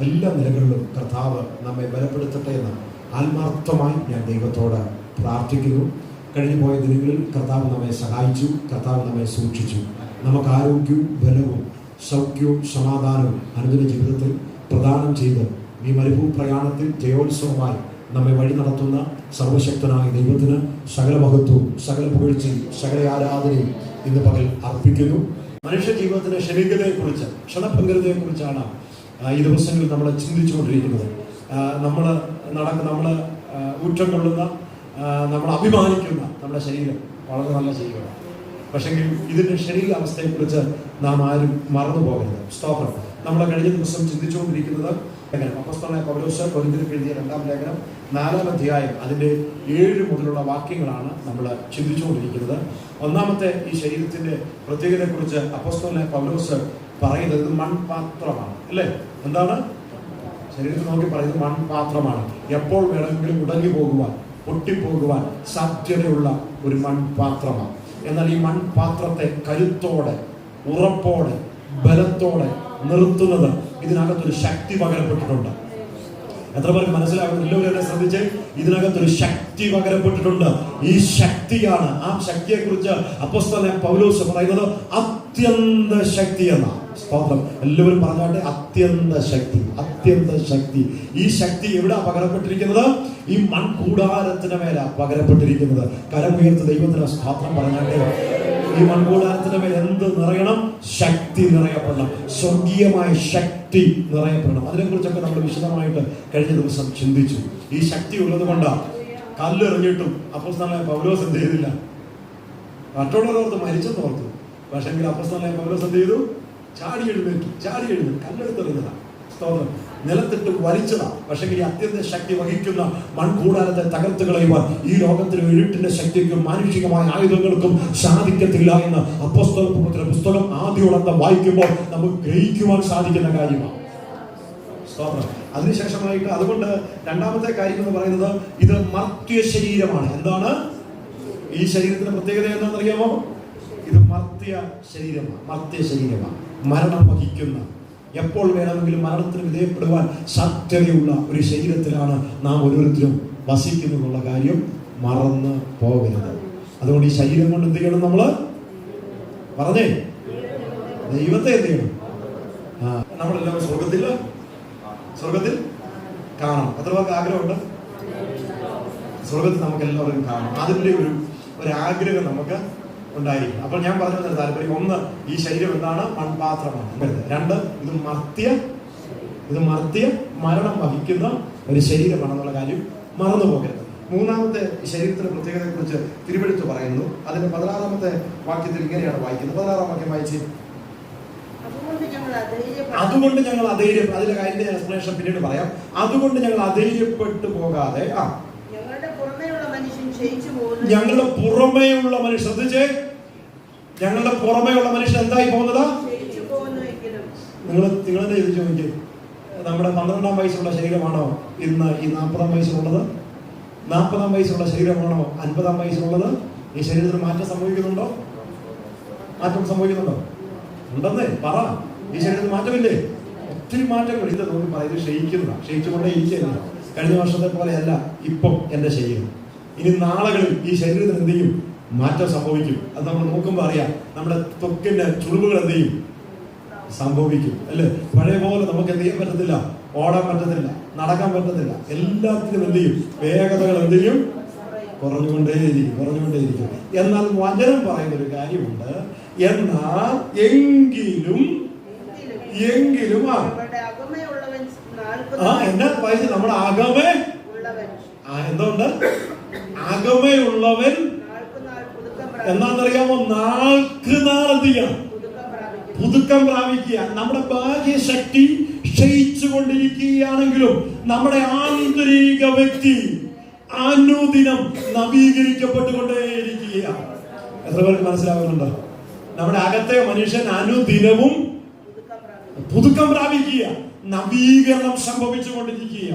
എല്ലാ നിലകളിലും കർത്താവ് നമ്മെ ബലപ്പെടുത്തട്ടെ എന്ന് ആത്മാർത്ഥമായി ഞാൻ ദൈവത്തോട് പ്രാർത്ഥിക്കുന്നു. കഴിഞ്ഞു പോയ ദിനങ്ങളിൽ കർത്താവ് നമ്മെ സഹായിച്ചു, കർത്താവ് നമ്മെ സൂക്ഷിച്ചു. നമുക്ക് ആരോഗ്യവും ബലവും സൗഖ്യവും സമാധാനവും അനുദിന ജീവിതത്തിൽ പ്രദാനം ചെയ്ത് ഈ മരുഭൂ പ്രയാണത്തിൽ ജയോത്സവമായി നമ്മെ വഴി നടത്തുന്ന സർവശക്തനായ ദൈവത്തിന് സകല മഹത്വവും സകല പുകഴ്ചയും സകല ആരാധനയും ഇന്ന് പകൽ അർപ്പിക്കുന്നു. മനുഷ്യ ജീവിതത്തിന്റെ ക്ഷണികതയെക്കുറിച്ച് ക്ഷണഭംഗരതയെക്കുറിച്ചാണ് ഈ ദിവസങ്ങളിൽ നമ്മൾ ചിന്തിച്ചുകൊണ്ടിരിക്കുന്നത്. നമ്മൾ ഊറ്റം കൊള്ളുന്ന, നമ്മൾ അഭിമാനിക്കുന്ന നമ്മുടെ ശരീരം വളരെ നല്ല ശരീരമാണ്. പക്ഷെങ്കിൽ ഇതിൻ്റെ ശരീരാവസ്ഥയെക്കുറിച്ച് നാം ആരും മറന്നു പോകരുത്. സ്തോത്രം. നമ്മൾ കഴിഞ്ഞ ദിവസം ചിന്തിച്ചുകൊണ്ടിരിക്കുന്നത് അപ്പോസ്തലനായ പൗലോസ് കൊരിന്ത്യർക്ക് എഴുതിയ 2-ാം ലേഖനം 4-ാം അധ്യായം അതിൻ്റെ 7 മുതലുള്ള വാക്യങ്ങളാണ് നമ്മൾ ചിന്തിച്ചുകൊണ്ടിരിക്കുന്നത്. ഒന്നാമത്തെ ഈ ശരീരത്തിൻ്റെ പ്രത്യേകതയെക്കുറിച്ച് അപ്പോസ്തലനായ പൗലോസ് പറയുന്നത് ഇത് മൺപാത്രമാണ്, അല്ലേ? എന്താണ്? ശരീരത്തിൽ നോക്കി പറയുന്നത് മൺപാത്രമാണ്. എപ്പോൾ വേണമെങ്കിലും ഉടഞ്ഞു പോകുവാൻ, പൊട്ടിപ്പോകുവാൻ സാധ്യതയുള്ള ഒരു മൺപാത്രമാണ്. എന്നാൽ ഈ മൺപാത്രത്തെ കരുത്തോടെ, ഉറപ്പോടെ, ബലത്തോടെ നിർത്തുന്നത് ഇതിനകത്തൊരു ശക്തി പകരപ്പെട്ടിട്ടുണ്ട്. എത്ര പേർക്ക് മനസ്സിലാകുന്നു? എല്ലാവരും ശ്രദ്ധിച്ച്, ഇതിനകത്തൊരു ശക്തി പകരപ്പെട്ടിട്ടുണ്ട്. ഈ ശക്തിയാണ്, ആ ശക്തിയെക്കുറിച്ച് അപ്പോസ്തലനായ പൗലോസ് പറയുന്നത് അത്യന്ത ശക്തി എന്നാണ്. സ്തോത്രം. എല്ലാവരും പറഞ്ഞാട്ടെ, അത്യന്ത ശക്തി, അത്യന്ത ശക്തി. ഈ ശക്തി എവിടെ പകരപ്പെട്ടിരിക്കുന്നത്? ഈ മൺകൂടാരത്തിന് മേലെ പകരപ്പെട്ടിരിക്കുന്നത്. കരമുയർത്ത് ദൈവത്തിന് സ്തോത്രം പറഞ്ഞാട്ടെ. ഈ മൺകൂടാരത്തിന് മേൽ എന്ത് നിറയണം? ശക്തി നിറയപ്പെടണം, സ്വർഗീയമായ ശക്തി നിറയപ്പെടണം. അതിനെക്കുറിച്ചൊക്കെ നമ്മൾ വിശദമായിട്ട് കഴിഞ്ഞ ദിവസം ചിന്തിച്ചു. ഈ ശക്തി ഉള്ളത് കൊണ്ടാണ് കല്ലെറിഞ്ഞിട്ടും അപ്പോസ്തലനായ പൗലോസ് എന്ത് ചെയ്തില്ല? മറ്റുള്ളവരോർത്ത് മരിച്ചെന്ന് ഓർത്തു. പക്ഷെങ്കിൽ അപ്പോസ്തലനായ പൗലോസ് എന്ത് ചെയ്തു? ചാടി എഴുന്നേറ്റു. കല്ലെടുത്തെറിഞ്ഞതാണ്. സ്തോത്രം. നിലത്തിട്ട് വലിച്ചതാണ്. പക്ഷേ ഈ അത്യന്ത ശക്തി വഹിക്കുന്ന മൺകൂടാരത്തെ തകർത്ത് കളയുവാൻ ഈ ലോകത്തിലെ എഴുത്തിന്റെ ശക്തിക്കും മാനുഷികമായ ആയുധങ്ങൾക്കും സാധിക്കത്തില്ല എന്ന് അപ്പോസ്തലരുടെ പുസ്തകം ആദ്യോടന്തം വായിക്കുമ്പോൾ നമുക്ക് ഗ്രഹിക്കുവാൻ സാധിക്കുന്ന കാര്യമാണ്. സ്തോത്രം. അതിനുശേഷമായിട്ട് അതുകൊണ്ട് രണ്ടാമത്തെ കാര്യം എന്ന് പറയുന്നത് ഇത് മർത്യ ശരീരമാണ്. എന്താണ് ഈ ശരീരത്തിന്റെ പ്രത്യേകത? എന്താണെന്നറിയാമോ? ഇത് മർത്യ ശരീരമാണ്. മരണം വഹിക്കുന്ന, എപ്പോൾ വേണമെങ്കിലും മരണത്തിന് വിധേയപ്പെടുവാൻ സാധ്യതയുള്ള ഒരു ശരീരത്തിലാണ് നാം ഓരോരുത്തരും വസിക്കുന്നു എന്നുള്ള കാര്യം മറന്ന് പോകരുത്. അതുകൊണ്ട് ഈ ശരീരം കൊണ്ട് എന്ത് ചെയ്യണം? നമ്മൾ പറഞ്ഞേ, ദൈവത്തെ എന്ത് ചെയ്യണം? നമ്മളെല്ലാവരും സ്വർഗത്തിൽ കാണണം. എത്ര പേർക്ക് ആഗ്രഹമുണ്ട്? സ്വർഗത്തിൽ നമുക്ക് എല്ലാവരും കാണണം. അതിൻ്റെ ഒരു ആഗ്രഹം നമുക്ക് ഉണ്ടായിരിക്കും. അപ്പോൾ ഞാൻ പറഞ്ഞു താല്പര്യം, ഒന്ന്, ഈ ശരീരം എന്താണ്? മൺപാത്രമാണ്. 2, ഇത് മർത്യ മരണം വഹിക്കുന്ന ഒരു ശരീരമാണെന്നുള്ള കാര്യം മറന്നു പോകരുത്. മൂന്നാമത്തെ ശരീരത്തിന്റെ പ്രത്യേകതയെ കുറിച്ച് തിരുവെടുത്ത് പറയുന്നു. അതിന്റെ 16-ാമത്തെ വാക്യത്തിൽ ഇങ്ങനെയാണ് വായിക്കുന്നത്. 16-ാം വാക്യം വായിച്ച്. അതുകൊണ്ട് ഞങ്ങൾ അധൈര്യം, അതിന്റെ കാര്യത്തിന്റെ എക്സ്പ്ലനേഷൻ പിന്നീട് പറയാം. അതുകൊണ്ട് ഞങ്ങൾ അധൈര്യപ്പെട്ടു പോകാതെ ഞങ്ങളുടെ പുറമേയുള്ള മനുഷ്യൻ, ശ്രദ്ധിച്ചേ, ഞങ്ങളുടെ പുറമേയുള്ള മനുഷ്യൻ എന്തായി പോകുന്നത്? നിങ്ങളെന്താ ചോദിച്ചു നോക്കി, നമ്മുടെ 12-ാം വയസ്സുള്ള ശരീരമാണോ ഇന്ന് ഈ 40-ാം വയസ്സിലുള്ളത്? 40-ാം വയസ്സുള്ള ശരീരമാണോ 50-ാം വയസ്സിലുള്ളത്? ഈ ശരീരത്തിന് മാറ്റം സംഭവിക്കുന്നുണ്ടോ? ഉണ്ടെന്നേ പറ. ഈ ശരീരത്തിന് മാറ്റമില്ലേ? ഒത്തിരി മാറ്റങ്ങൾ. ഇത് നോക്കി പറയുന്നത് ക്ഷയിച്ചുകൊണ്ടേ ഇരിക്കുകയല്ല. കഴിഞ്ഞ വർഷത്തെ പോലെയല്ല ഇപ്പം എൻ്റെ ശരീരം. ഇനി നാളുകളിൽ ഈ ശരീരത്തിന് എന്ത് ചെയ്യും? മാറ്റം സംഭവിക്കും. അത് നമ്മൾ നോക്കുമ്പോൾ അറിയാം. നമ്മുടെ ത്വക്കിന്റെ ചുളിവുകൾ എന്ത് ചെയ്യും? സംഭവിക്കും, അല്ലേ? പഴയ പോലെ നമുക്ക് എന്ത് ചെയ്യാൻ പറ്റത്തില്ല, ഓടാൻ പറ്റത്തില്ല, നടക്കാൻ പറ്റത്തില്ല. എല്ലാത്തിനും എന്ത് ചെയ്യും? വേഗതകൾ എന്ത് ചെയ്യും? കുറഞ്ഞുകൊണ്ടേയിരിക്കും. എന്നാൽ വചനം പറയുന്ന ഒരു കാര്യമുണ്ട്. എന്നാൽ എങ്കിലും എന്നാ വയസ്സ് നമ്മുടെ അകമേ എന്തുകൊണ്ട്? അകമയുള്ളവൻ എന്നാന്നറിയാമോ? നാൾക്ക് നാൾ എന്ത് ചെയ്യണം? പുതുക്കം പ്രാപിക്കുക. നമ്മുടെ ബാഹ്യശക്തി ക്ഷയിച്ചു കൊണ്ടിരിക്കുകയാണെങ്കിലും നമ്മുടെ ആന്തരിക വ്യക്തി അനുദിനം നവീകരിക്കപ്പെട്ടുകൊണ്ടേയിരിക്കുകയാണ്. എത്ര പേർക്ക് മനസ്സിലാവുന്നുണ്ടോ? നമ്മുടെ അകത്തെ മനുഷ്യൻ അനുദിനവും പുതുക്കം പ്രാപിക്കുക, നവീകരണം സംഭവിച്ചുകൊണ്ടിരിക്കുക.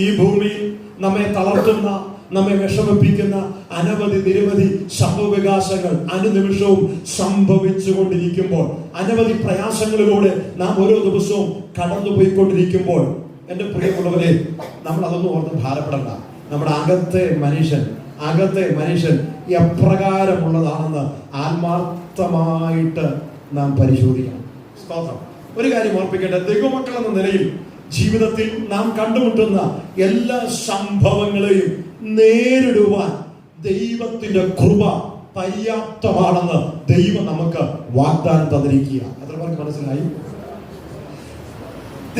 ഈ ഭൂമിയിൽ നമ്മെ തളർത്തുന്ന നമ്മെ വിഷമിപ്പിക്കുന്ന അനവധി നിരവധി സംഭവവികാസങ്ങൾ അനുനിമിഷവും സംഭവിച്ചു കൊണ്ടിരിക്കുമ്പോൾ, അനവധി പ്രയാസങ്ങളിലൂടെ നാം ഓരോ ദിവസവും കടന്നുപോയിക്കൊണ്ടിരിക്കുമ്പോൾ, എൻ്റെ പ്രിയമുള്ളവരെ, നമ്മൾ അതൊന്നും ഓർത്ത് ഭാരപ്പെടണ്ട. നമ്മുടെ അകത്തെ മനുഷ്യൻ എപ്രകാരമുള്ളതാണെന്ന് ആത്മാർത്ഥമായിട്ട് നാം പരിശോധിക്കണം. സ്തോത്രം. ഒരു കാര്യം ഓർപ്പിക്കട്ടെ, ദൈവമക്കൾ എന്ന നിലയിൽ ജീവിതത്തിൽ നാം കണ്ടുമുട്ടുന്ന എല്ലാ സംഭവങ്ങളെയും നേരിടുവാൻ ദൈവത്തിന്റെ കൃപ പര്യാപ്തമാണെന്ന് ദൈവം നമുക്ക് വാഗ്ദാനം തന്നിരിക്കുക. എത്ര പേർക്ക് മനസ്സിലായി?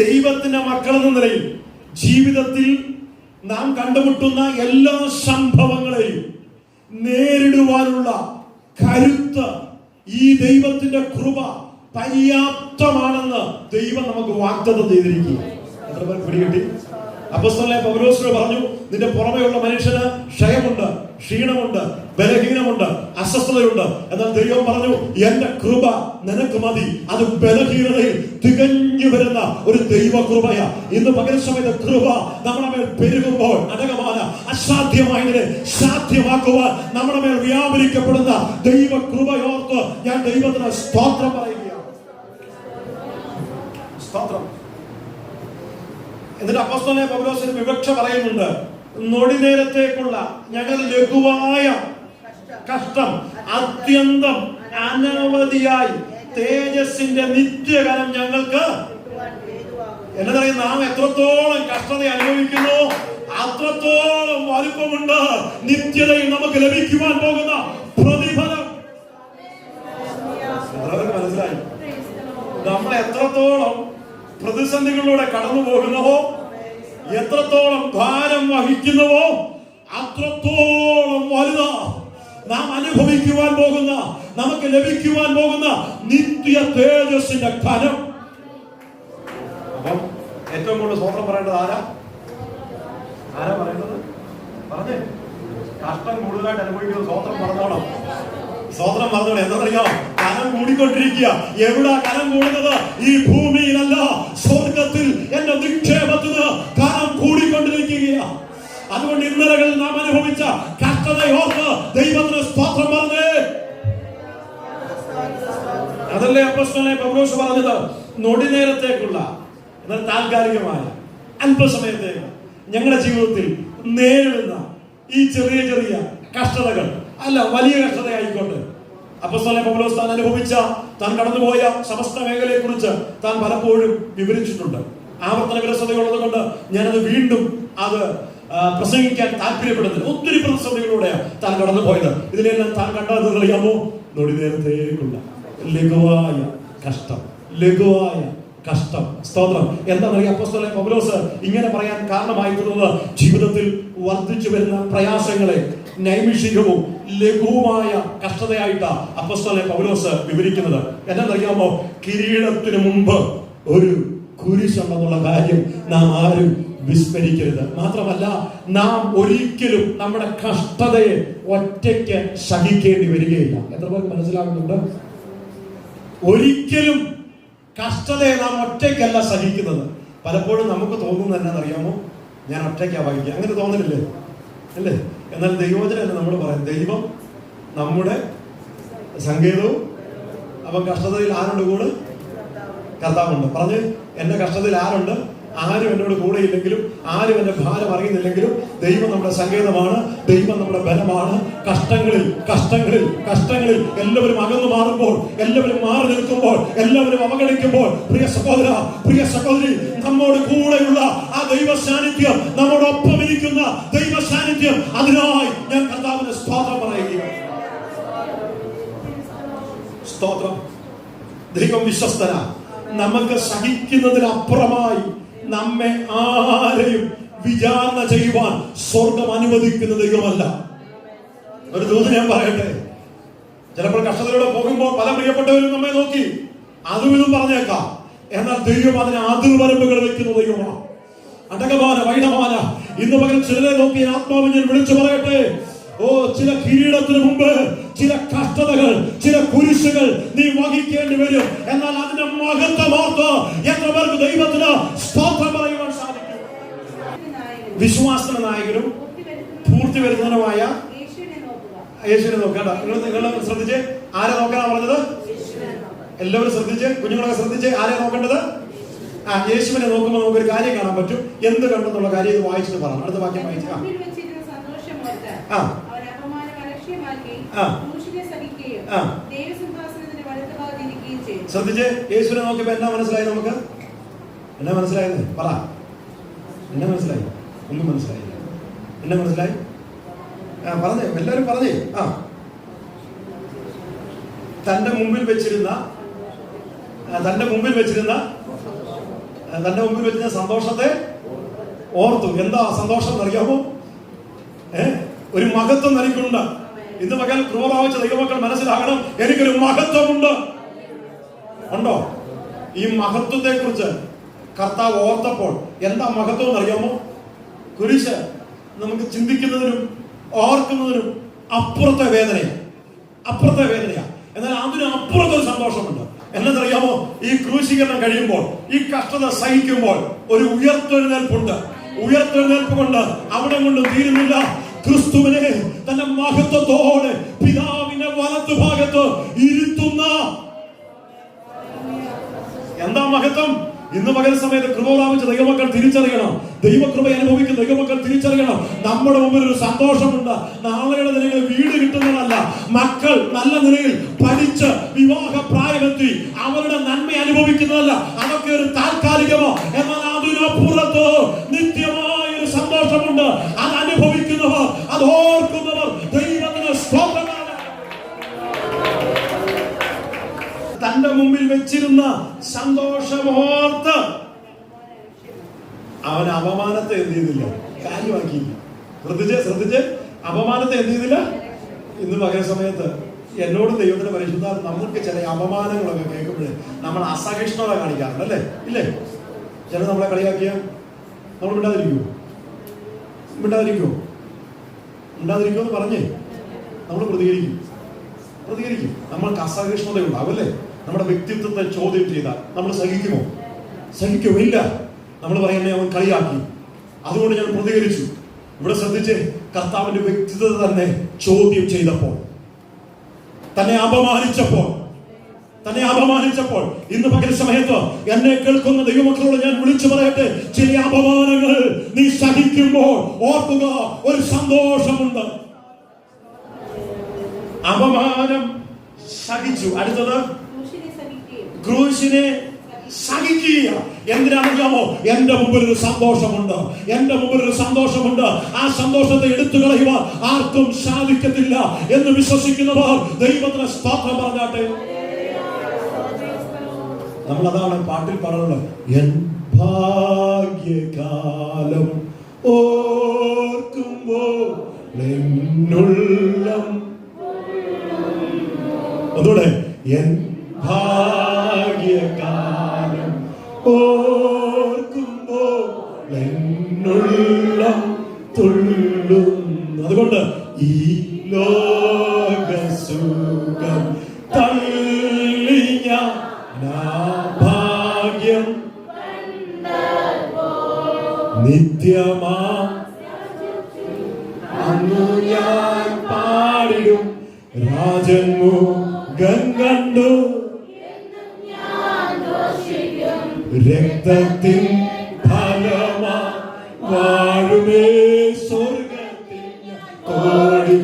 ദൈവത്തിന്റെ മക്കൾ എന്ന നിലയിൽ ജീവിതത്തിൽ നാം കണ്ടുമുട്ടുന്ന എല്ലാ സംഭവങ്ങളെയും നേരിടുവാനുള്ള കരുത്ത് ഈ ദൈവത്തിന്റെ കൃപ പര്യാപ്തമാണെന്ന് ദൈവം നമുക്ക് വാഗ്ദത്തം ചെയ്തിരിക്കുക. എത്ര പേർ പിടികിട്ടി? അപ്പോസ്തലനായ പൗലോസ് പറഞ്ഞു, നിന്റെ പുറമെയുള്ള മനുഷ്യന് ക്ഷയമുണ്ട്, ക്ഷീണമുണ്ട്, ബലഹീനമുണ്ട്, അസ്വസ്ഥതയുണ്ട്. എന്നാൽ ദൈവം പറഞ്ഞു, എന്റെ കൃപ നിനക്ക് മതി. അത് ബലഹീനതയിൽ തികഞ്ഞു വരുന്ന ഒരു ദൈവ കൃപയാ. ഇന്ന് പകൽ സമയത്ത് കൃപ നമ്മുടെ മേൽ പെരുകുമ്പോൾ അനകമായ അസാധ്യമായതിനെ സാധ്യമാക്കുവാൻ നമ്മുടെ മേൽ വ്യാപരിക്കപ്പെടുന്ന ദൈവ കൃപയോർത്ത് ഞാൻ ദൈവത്തിന് സ്തോത്രം പറയുക. സ്തോത്രം. എന്നിട്ട് അപ്പോസ്തലനായ പൗലോസ് വിവക്ഷ പറയുന്നുണ്ട്, നൊടി നേരത്തേക്കുള്ള ഞങ്ങൾ ലഘുവായ കഷ്ടം അത്യന്തം അനവധിയായി തേജസ്സിന്റെ നിത്യകരം ഞങ്ങൾക്ക്. എന്നതറിയാം, നാം എത്രത്തോളം കഷ്ടത അനുഭവിക്കുന്നു അത്രത്തോളം വലുപ്പമുണ്ട് നിത്യതയിൽ നമുക്ക് ലഭിക്കുവാൻ പോകുന്ന പ്രതിഫലം. മനസ്സിലായി? നമ്മൾ എത്രത്തോളം പ്രതിസന്ധികളിലൂടെ കടന്നു പോകുന്നുവോ, എത്രത്തോളം ഭാരം വഹിക്കുന്നുവോ, അത്രത്തോളം വലുതാ നാം അനുഭവിക്കുവാൻ പോകുന്ന, നമുക്ക് ലഭിക്കുവാൻ പോകുന്ന നിത്യ തേജസ്സിന്റെ ഘനം. അപ്പം ഏറ്റവും കൂടുതൽ സ്വന്തം പറയേണ്ടത് ആരാ പറയുന്നത്? പറഞ്ഞേ. കഷ്ടം കൂടുതലായിട്ട് അനുഭവിക്കുന്നത് സ്വന്തം പറഞ്ഞോണം. സ്വതന്ത്രം പറഞ്ഞോളെ. എന്താണെന്നറിയാം? കനം കൂടിക്കൊണ്ടിരിക്കുക. എവിടാ കനം കൂടുന്നത്? ഈ ഭൂമിയിലല്ല, സ്വർഗത്തിൽ എന്റെ നിക്ഷേപത്തിന് കനം കൂടിക്കൊണ്ടിരിക്കുകയാണ്. അതുകൊണ്ട് ഇന്നലകളിൽ നാം അനുഭവിച്ച കഷ്ടതയോർത്ത് ദൈവത്തിന് സ്തോത്രം പറഞ്ഞേ. അതല്ലേ അപ്പോസ്തലനായ പൗലോസ് പറഞ്ഞത്, നൊടി നേരത്തേക്കുള്ള, എന്നാൽ താൽക്കാലികമായ, അല്പസമയത്തേക്ക് ഞങ്ങളുടെ ജീവിതത്തിൽ നേരിടുന്ന ഈ ചെറിയ ചെറിയ കഷ്ടതകൾ, അല്ല വലിയ കഷ്ടതയായിക്കോട്ടെ. അപ്പോസ്തലനായ പൗലോസ് താൻ അനുഭവിച്ച, താൻ കടന്നുപോയ സമസ്ത മേഖലയെ കുറിച്ച് താൻ പലപ്പോഴും വിവരിച്ചിട്ടുണ്ട്. ആവർത്തന വിരസതയുള്ളത് കൊണ്ട് ഞാനത് വീണ്ടും പ്രസംഗിക്കാൻ താല്പര്യപ്പെടുന്നത്. ഒത്തിരി പ്രതിസന്ധികളിലൂടെയാണ് താൻ കടന്നുപോയത്. ഇതിലെല്ലാം താൻ കണ്ടത് അറിയാമോ? നൊടി നേരത്തേക്കുള്ള ലഘുവായ കഷ്ടം, ലഘുവായ കഷ്ടം. സ്തോത്രം. എന്താണെന്നറിയാം? അപ്പോസ്തലനായ പൗലോസ് ഇങ്ങനെ പറയാൻ കാരണമായിട്ടുള്ളത്, ജീവിതത്തിൽ വർദ്ധിച്ചു വരുന്ന പ്രയാസങ്ങളെ നൈമിഷികവും ലഘുവുമായ കഷ്ടതയായിട്ടാണ് അപ്പോസ്തലനായ പൗലോസ് വിവരിക്കുന്നത്. എന്താണെന്നറിയാമോ? കിരീടത്തിന് മുമ്പ് ഒരു കുരിശുണ്ടെന്നുള്ള കാര്യം നാം ആരും വിസ്മരിക്കരുത്. മാത്രമല്ല, നാം ഒരിക്കലും നമ്മുടെ കഷ്ടതയെ ഒറ്റയ്ക്ക് സഹിക്കേണ്ടി വരികയില്ല. എത്ര പേർക്ക് മനസ്സിലാകുന്നുണ്ട്? ഒരിക്കലും കഷ്ടതയെ നാം ഒറ്റയ്ക്കല്ല സഹിക്കുന്നത്. പലപ്പോഴും നമുക്ക് തോന്നുന്നത് എന്നാണെന്നറിയാമോ? ഞാൻ ഒറ്റയ്ക്കാ വഹിക്കുക. അങ്ങനെ തോന്നലില്ലേ? അല്ലേ? എന്നാൽ ദൈവവചനം നമ്മൾ പറയും, ദൈവം നമ്മുടെ സങ്കേതവും. അപ്പം കഷ്ടതയിൽ ആരുണ്ട് കൂടെ? കർത്താവുണ്ട്. പറഞ്ഞ്, എന്റെ കഷ്ടതയിൽ ആരുണ്ട്? ആരും എന്നോട് കൂടെ ഇല്ലെങ്കിലും, ആരും എന്റെ ഭാരം അറിയുന്നില്ലെങ്കിലും ദൈവം നമ്മുടെ സങ്കേതമാണ്, ദൈവം നമ്മുടെ ബലമാണ്. കഷ്ടങ്ങളിൽ കഷ്ടങ്ങളിൽ കഷ്ടങ്ങളിൽ എല്ലാവരും അകന്നു മാറുമ്പോൾ, എല്ലാവരും മാറി നിൽക്കുമ്പോൾ, എല്ലാവരും അവഗണിക്കുമ്പോൾ, പ്രിയ സഹോദര, പ്രിയ സഹോദരി, നമ്മോട് കൂടെയുള്ള ആ ദൈവ സാന്നിധ്യം, നമ്മോടൊപ്പം ഇരിക്കുന്ന ദൈവ സാന്നിധ്യം, അതിനായി ഞാൻ കർത്താവിന് സ്തോത്രം പറയുകയാണ്. സ്തോത്രം. ദൈവം വിശ്വസ്തന. നമുക്ക് സഹിക്കുന്നതിനപ്പുറമായി നമ്മെ ആരെയും വിചാരണ ചെയ്യുവാൻ സ്വർഗം അനുവദിക്കുന്ന ദൈവമല്ല. ഒരു ദൂത് ഞാൻ പറയട്ടെ. ചിലപ്പോൾ കഷ്ടതയിലൂടെ പോകുമ്പോൾ പല പ്രിയപ്പെട്ടവരും നമ്മെ നോക്കി അതും ഇതും പറഞ്ഞേക്കാം. എന്നാൽ ദൈവം അതിന് അതിർവരമ്പുകൾ വെക്കുന്ന ദൈവമാണ്. അടകമാന വൈഡമാന. ഇന്ന് പകരം ചിലരെ നോക്കി ആത്മാവിനെ ഞാൻ വിളിച്ചു പറയട്ടെ, ചില കിരീടത്തിന് മുമ്പ് ചില കഷ്ടതകൾ, ചില കുരിശുകൾ നീ വഹിക്കേണ്ടി വരും. എന്നാൽ അതിന്റെ മഹത്വമോർത്ത് എത്ര പേർക്ക് ദൈവത്തിന് സ്തോത്രം പറയുവാൻ സാധിക്കും? വിശ്വാസ നായകനും പൂർത്തി തൃപ്തി വരുന്നതിനുമായ യേശുവിനെ നോക്കണ്ട. നിങ്ങൾ ശ്രദ്ധിച്ച്, ആരെ നോക്കാനാ പറഞ്ഞത്? എല്ലാവരും ശ്രദ്ധിച്ച്, കുഞ്ഞുങ്ങളൊക്കെ ശ്രദ്ധിച്ച്, ആരെ നോക്കേണ്ടത്? യേശുവിനെ നോക്കുമ്പോൾ നമുക്കൊരു കാര്യം കാണാൻ പറ്റും. എന്ത് കണ്ടെന്നുള്ള കാര്യം ഇത് വായിച്ചിട്ട് പറയാം. അടുത്ത വാക്യം വായിച്ചു. ശ്രദ്ധിച്ച്, യേശുവിനെ നോക്കിയപ്പോ എന്നാ മനസ്സിലായി? നമുക്ക് എന്നാ മനസ്സിലായത്? പറ. എന്നാ മനസ്സിലായി? ഒന്നും മനസ്സിലായില്ല. എന്നാ മനസ്സിലായി? പറഞ്ഞേ, എല്ലാവരും പറഞ്ഞേ. തന്റെ മുമ്പിൽ വെച്ചിരുന്ന സന്തോഷത്തെ ഓർത്തു. എന്താ സന്തോഷം എന്നറിയാമോ? ഒരു മഹത്വം നൽകുന്നുണ്ട്. ഇന്ന് മകൻ കൃപ പ്രാപിച്ച ദൈവമക്കൾ മനസ്സിലാകണം, എനിക്കൊരു മഹത്വമുണ്ട്. ഉണ്ടോ? ഈ മഹത്വത്തെ കുറിച്ച് കർത്താവ് ഓർത്തപ്പോൾ എന്താ മഹത്വം എന്നറിയാമോ? കുരിശ് നമുക്ക് ചിന്തിക്കുന്നതിനും ഓർക്കുന്നതിനും അപ്പുറത്തെ വേദനയാ. എന്നാൽ അതിന് അപ്പുറത്തൊരു സന്തോഷമുണ്ട്. എന്നറിയാമോ? ഈ ക്രൂശീകരണം കഴിയുമ്പോൾ, ഈ കഷ്ടത സഹിക്കുമ്പോൾ ഒരു ഉയർത്തെഴുന്നേൽപ്പ് കൊണ്ട് അവിടെ കൊണ്ട് തീരുന്നില്ല. ക്രിസ്തുവിനെ തന്റെ മഹത്വത്തോടെ പിതാവിന്റെ വലത്തുഭാഗത്ത് ഇരുത്തുന്ന എന്താ മഹത്വം? ഇന്ന് പകൽ സമയത്ത് കൃപ പ്രാപിച്ച ദൈവമക്കൾ തിരിച്ചറിയണം. ദൈവകൃപ അനുഭവിക്കുന്ന ദൈവമക്കൾ തിരിച്ചറിയണം, നമ്മുടെ മുമ്പിൽ ഒരു സന്തോഷമുണ്ട്. നാളെയുടെ നിലയിൽ വീട് കിട്ടുന്നതല്ല, മക്കൾ നല്ല നിലയിൽ പഠിച്ച് വിവാഹ പ്രായമെത്തി അവരുടെ നന്മ അനുഭവിക്കുന്നതല്ല. അതൊക്കെ ഒരു താൽക്കാലികമോ. എന്നാൽ അതിനപ്പുറത്ത് നിത്യമായ ഒരു സന്തോഷമുണ്ട്. അത് അനുഭവിക്കുന്നവർ, അത് ഓർക്കുന്നവർ ദൈവത്തിന് സ്തോത്രമാണ്. തന്റെ മുമ്പിൽ വെച്ചിരുന്ന സന്തോഷമോർത്ത് അവൻ അപമാനത്തെ എന്ത് ചെയ്തില്ല? കാര്യമാക്കിയില്ല. ശ്രദ്ധിച്ച് അപമാനത്തെ എന്ത് ചെയ്തില്ല? ഇന്ന് പകൽ സമയത്ത് എന്നോട് ദൈവത്തിന്റെ പരിശുദ്ധാത്മ നമുക്ക് ചില അപമാനങ്ങളൊക്കെ കേൾക്കുമ്പോഴേ നമ്മൾ അസഹിഷ്ണുത കാണിക്കാറുണ്ട്, അല്ലേ? ഇല്ലേ? ചില നമ്മളെ കളിയാക്കിയ നമ്മൾ മിണ്ടാതിരിക്കുമോ എന്ന് പറഞ്ഞേ നമ്മൾ പ്രതികരിക്കും. നമ്മൾക്ക് അസഹിഷ്ണുത ഉണ്ടാവും, അല്ലേ? നമ്മുടെ വ്യക്തിത്വത്തെ ചോദ്യം ചെയ്താൽ നമ്മൾ സഹിക്കുമോ? ഇല്ല. നമ്മൾ പറയുന്നത് അവൻ കളിയാക്കി, അതുകൊണ്ട് ഞാൻ പ്രതികരിച്ചു. ഇവിടെ ശ്രദ്ധിച്ച്, കർത്താവിന്റെ വ്യക്തിത്വത്തെ തന്നെ ചോദ്യം ചെയ്തപ്പോൾ, തന്നെ അപമാനിച്ചപ്പോൾ ഇന്ന് പകൽ സമയത്ത് എന്നെ കേൾക്കുന്ന ദൈവമക്കളോട് ഞാൻ വിളിച്ചു പറയട്ടെ, ചില അപമാനങ്ങൾ നീ സഹിക്കുമ്പോൾ ഓർക്കുക, ഒരു സന്തോഷമുണ്ട്. അപമാനം സഹിച്ചു. അടുത്തത് ക്രൂശിനെ സഹിക്കുക. എന്തിനാണെന്നറിയാമോ? എന്റെ മുമ്പിൽ ഒരു സന്തോഷമുണ്ട്. ആ സന്തോഷത്തെ എടുത്തു കളയുവാൻ ആർക്കും സാധിക്കത്തില്ല എന്ന് വിശ്വസിക്കുന്നവർ ദൈവത്തിന് സ്തോത്രം പറഞ്ഞാട്ടെ. നമ്മളതാണ് പാട്ടിൽ പറയുന്നത്, എൻ ഭാഗ്യകാലം ഓർക്കുമ്പോൾ എന്നുള്ളം. അതോടെ എൻ ഭാഗ്യകാലം ഓർക്കുമ്പോൾ എന്നുള്ളം തുള്ളും. അതുകൊണ്ട് ഈ ലോകസുഖം തള്ളിയ ഭാഗ്യം നിത്യമാ അന്നു ഞാൻ പാടിടും രാജൻമുഖം കണ്ടു രക്തത്തിൻ ഫലമായി വാഴുമേ സ്വർഗത്തിൽ കോടി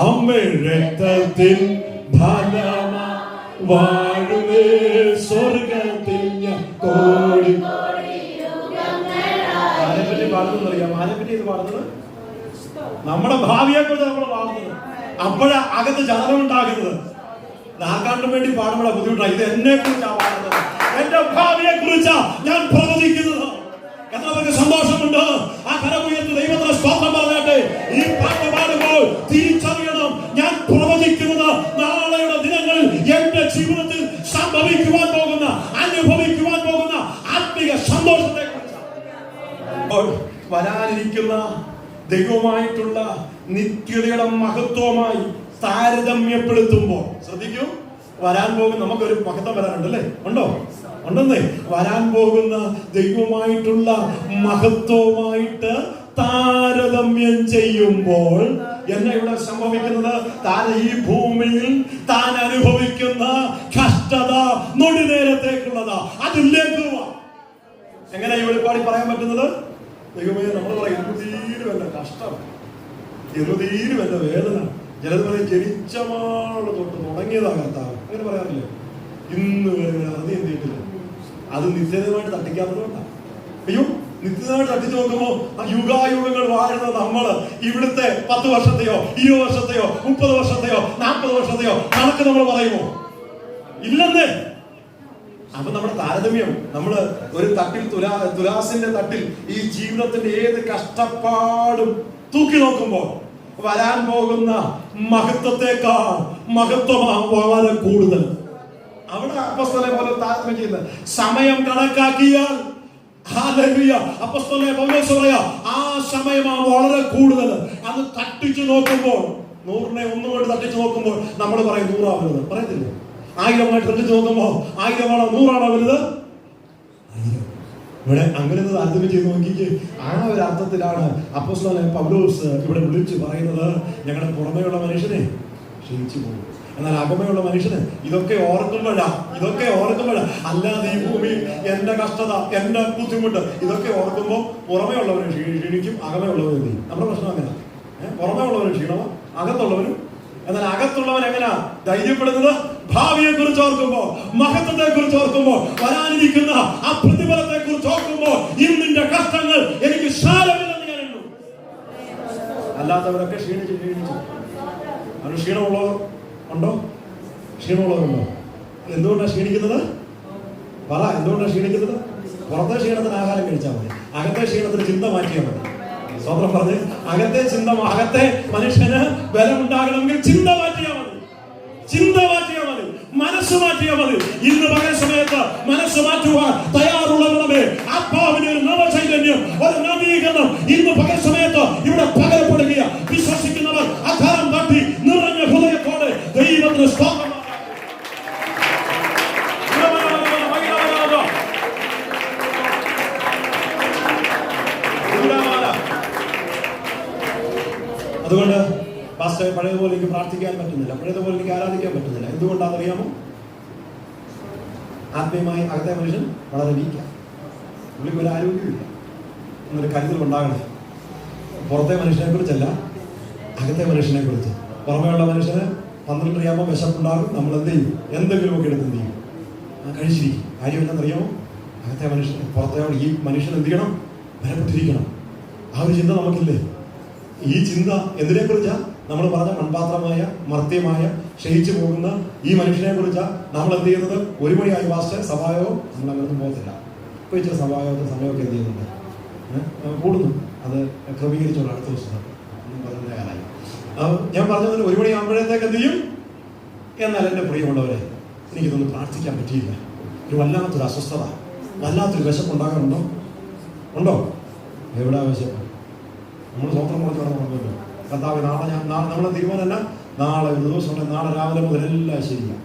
അമ്മേ. രക്തത്തിൻ ഫലമായി വാഴുമേ സ്വർഗത്തിൽ കോടി. ആരെപ്പറ്റി പാടുന്നറിയാം? ആരെപ്പറ്റി ഇത് പാടുന്നത്? നമ്മുടെ ഭാവിയെ കുറിച്ച് നമ്മൾ പാടുന്നത്. അപ്പോഴാ അകത്ത് ചലനമുണ്ടാകുന്നത്. ആർക്കാണ്ടും വേണ്ടി പാടുമ്പോഴാ ബുദ്ധിമുട്ടാണ്. ഇത് എന്നെ കുറിച്ചാണ് പാടുന്നത്, എന്റെ ഭാവിയെ കുറിച്ചാ ഞാൻ പ്രവചിക്കുന്നത്. എന്നവർക്ക് സന്തോഷമുണ്ട്. ആ കരമുയർത്തി ദൈവത്തിന് സ്തോത്രം പറഞ്ഞാട്ടെ. ഈ പാട്ട് പാടുമ്പോൾ തിരിച്ചറിയണം, ഞാൻ പ്രവചിക്കുന്നത് നാളെയുടെ ദിനങ്ങളിൽ എന്റെ ജീവിതത്തിൽ സംഭവിക്കുവാൻ പോകുന്ന, അനുഭവിക്കുവാൻ പോകുന്ന ആത്മീയ സന്തോഷത്തെ കുറിച്ചാണ്. വരാനിരിക്കുന്ന ദൈവമായിട്ടുള്ള നിത്യതയുടെ മഹത്വമായി താരതമ്യപ്പെടുത്തുമ്പോൾ ശ്രദ്ധിക്കൂ, വരാൻ പോകും നമുക്കൊരു മഹത്വം വരാനുണ്ട്, അല്ലേ? ഉണ്ടോ? ഉണ്ടെന്നേ. വരാൻ പോകുന്ന ദൈവമായിട്ടുള്ള മഹത്വമായിട്ട് താരതമ്യം ചെയ്യുമ്പോൾ എന്നെ ഇവിടെ സംഭവിക്കുന്നത്, താൻ ഈ ഭൂമിയിൽ താൻ അനുഭവിക്കുന്ന കഷ്ടത നൊടി നേരത്തേക്കുള്ളതാ, അത് ലഘുവാ. എങ്ങനെ ഈ വെളിപ്പാടി പറയാൻ പറ്റുന്നത്? ദൈവമേ, നമ്മൾ പറയും തീരുവല്ല കഷ്ടം, തീരുവല്ല വേദന. ചിലത് പറയും ജനിച്ചമാള് തൊട്ട് തുടങ്ങിയതാ കർത്താവ്, അങ്ങനെ പറയാറില്ലേ? ഇന്ന് വരെ അത് എന്ത് ചെയ്തിട്ടില്ല. അത് നിത്യതമായിട്ട് തട്ടിക്കാത്തതുകൊണ്ടാണ്. അയ്യോ, നിത്യതമായിട്ട് തട്ടിച്ചു നോക്കുമ്പോ യുഗായുഗങ്ങൾ വാഴുന്ന നമ്മള് ഇവിടുത്തെ 10 വർഷത്തെയോ 20 വർഷത്തെയോ 30 വർഷത്തെയോ 40 വർഷത്തെയോ കണക്ക് നമ്മൾ പറയുമോ? ഇല്ലെന്നേ. അപ്പൊ നമ്മുടെ താരതമ്യം, നമ്മള് ഒരു തട്ടിൽ തുലാസിന്റെ തട്ടിൽ ഈ ജീവിതത്തിന്റെ ഏത് കഷ്ടപ്പാടും തൂക്കി നോക്കുമ്പോൾ വരാൻ പോകുന്ന മഹത്വത്തെക്കാൾ മഹത്വമാണ് വളരെ കൂടുതൽ. അവിടെ അപ്പോസ്തലനെ പോലെ താരതമ്യം ചെയ്യുന്നത്. സമയം കണക്കാക്കിയാൽ അപ്പോസ്തലൻ പൗലോസ് പറയാ, ആ സമയമാണ് വളരെ കൂടുതൽ. അത് തട്ടിച്ചു നോക്കുമ്പോൾ, 100നെ 1 കൊണ്ട് തട്ടിച്ചു നോക്കുമ്പോൾ നമ്മൾ പറയും 100 ആവരുത്, പറയത്തില്ലേ? 1000 തട്ടിച്ചു നോക്കുമ്പോൾ 1000 ആണോ 100 ആണോ വലുത്? 1000. ഇവിടെ അങ്ങനെ താരതമ്യം ചെയ്ത് നോക്കിക്ക്. ആ ഒരു അർത്ഥത്തിലാണ് അപ്പോസ്തലൻ പൗലോസ് ഇവിടെ വിളിച്ചു പറയുന്നത്, ഞങ്ങളുടെ പുറമേയുള്ള മനുഷ്യനെ ക്ഷയിച്ചു പോകും, എന്നാൽ അകമയുള്ള മനുഷ്യന് ഇതൊക്കെ ഓർക്കുമ്പോഴാ. അല്ലാതെ ഈ ഭൂമിയിൽ എന്റെ കഷ്ടത, എന്റെ ബുദ്ധിമുട്ട്, ഇതൊക്കെ ഓർക്കുമ്പോൾ പുറമേ ഉള്ളവരും ക്ഷീണിക്കും, അകമേ ഉള്ളവരും ചെയ്യും. നമ്മുടെ പ്രശ്നം അങ്ങനെ, പുറമേ ഉള്ളവരും ക്ഷീണമോ, അകത്തുള്ളവരും. എന്നാൽ അകത്തുള്ളവൻ എങ്ങനെയാ ധൈര്യപ്പെടുന്നത്? ഭാവിയെ കുറിച്ച് ഓർക്കുമ്പോ, മഹത്വത്തെ കുറിച്ച് ഓർക്കുമ്പോ, വരാനിരിക്കുന്ന ആ പ്രതിഫലത്തെ കുറിച്ച് ഓർക്കുമ്പോ, ഇന്നിന്റെ കഷ്ടങ്ങൾ എനിക്ക് സാരമില്ലെന്ന് ഞാൻ എണ്ണു. അല്ലാത്തവരൊക്കെ ക്ഷീണിച്ചു. അവന് ക്ഷീണമുള്ളവർ ഉണ്ടോ? ക്ഷീണമുള്ളവരുണ്ടോ? എന്തുകൊണ്ടാണ് ക്ഷീണിക്കുന്നത്? പറ, എന്തുകൊണ്ടാണ് ക്ഷീണിക്കുന്നത്? പുറത്തെ ക്ഷീണത്തിന് ആഹാരം കഴിച്ചാൽ മതി, അകത്തെ ക്ഷീണത്തിന് ചിന്ത മാറ്റിയാൽ മതി. സ്വന്തം പറഞ്ഞ് അകത്തെ മനുഷ്യന് ബലമുണ്ടാകണമെങ്കിൽ ചിന്ത മാറ്റിയാൽ മതി, മനസ്സ് മാറ്റിയാൽ മതി. ഇന്ന് പകൽ സമയത്ത് മനസ്സ് മാറ്റുവാൻ തയ്യാറുള്ളവരുടെ ആത്മാവിന് ഒരു നവചൈതന്യം, ഒരു നവീകരണം ഇന്ന് പകൽ സമയത്ത് ഇവിടെ പകരപ്പെടുക. വിശ്വസിക്കുന്നവർ അധരം തട്ടി നിറഞ്ഞ ഹൃദയത്തോടെ ദൈവത്തിന് സ്തോത്രം. അതുകൊണ്ട് പാസ്റ്റർ, പഴയതുപോലെ എനിക്ക് പ്രാർത്ഥിക്കാൻ പറ്റുന്നില്ല, പഴയതുപോലെ എനിക്ക് ആരാധിക്കാൻ പറ്റുന്നില്ല. എന്തുകൊണ്ടാണെന്നറിയാമോ? ആത്മീയമായി അകത്തെ മനുഷ്യൻ വളരെ വീക്കാണ്, പുള്ളിക്ക് ഒരു ആരോഗ്യമില്ല. എന്നൊരു കരുതൽ ഉണ്ടാകണേ. പുറത്തെ മനുഷ്യനെ കുറിച്ചല്ല, അകത്തെ മനുഷ്യനെ കുറിച്ച്. പുറമെയുള്ള മനുഷ്യന് 12 അറിയാമോ വിശപ്പുണ്ടാകും, നമ്മൾ എന്ത് ചെയ്യും? എന്തെങ്കിലുമൊക്കെ എടുത്ത് എന്ത് ചെയ്യും? കഴിച്ചിരിക്കും. കാര്യം എന്താണെന്നറിയാമോ? അകത്തെ മനുഷ്യൻ പുറത്തെ ഈ മനുഷ്യൻ എന്ത് ചെയ്യണം? ബലപ്പെട്ടിരിക്കണം. ആ ഒരു ചിന്ത നമുക്കില്ലേ? ഈ ചിന്ത എന്തിനെ കുറിച്ചാ? നമ്മൾ പറഞ്ഞ മൺപാത്രമായ മർത്യമായ ക്ഷയിച്ചു പോകുന്ന ഈ മനുഷ്യനെ കുറിച്ചാ നമ്മൾ എന്ത് ചെയ്യുന്നത്? 1 മണിയായി പാസ്റ്റർ സഭായോഗം, നമ്മൾ അങ്ങനൊന്നും പോകത്തില്ല. ഇപ്പോൾ ഇച്ചിരി സഭായോഗത്തിന് സമയമൊക്കെ എന്ത് ചെയ്യുന്നുണ്ട്? കൂടുന്നു. അത് ക്രമീകരിച്ചോളൂ, അടുത്ത ദിവസം പറഞ്ഞ കാലമായി. ഞാൻ പറഞ്ഞത് 1 മണിയാകുമ്പോഴത്തേക്ക് എന്ത് ചെയ്യും? എന്നാൽ എൻ്റെ പ്രിയമുള്ളവരെ, എനിക്കിതൊന്നും പ്രാർത്ഥിക്കാൻ പറ്റിയില്ല. ഒരു വല്ലാത്തൊരു അസ്വസ്ഥത, വല്ലാത്തൊരു വിശപ്പുണ്ടാകാറുണ്ടോ? ഉണ്ടോ? എവിടെ വിശപ്പ്? നമ്മൾ സ്വന്തം കുറച്ച് പറഞ്ഞല്ലോ, കർത്താവ് നമ്മളെ തീരുമാനമല്ല, നാളെ ഒരു ദിവസം, നാളെ രാവിലെ മുതൽ എല്ലാം ശരിയാണ്.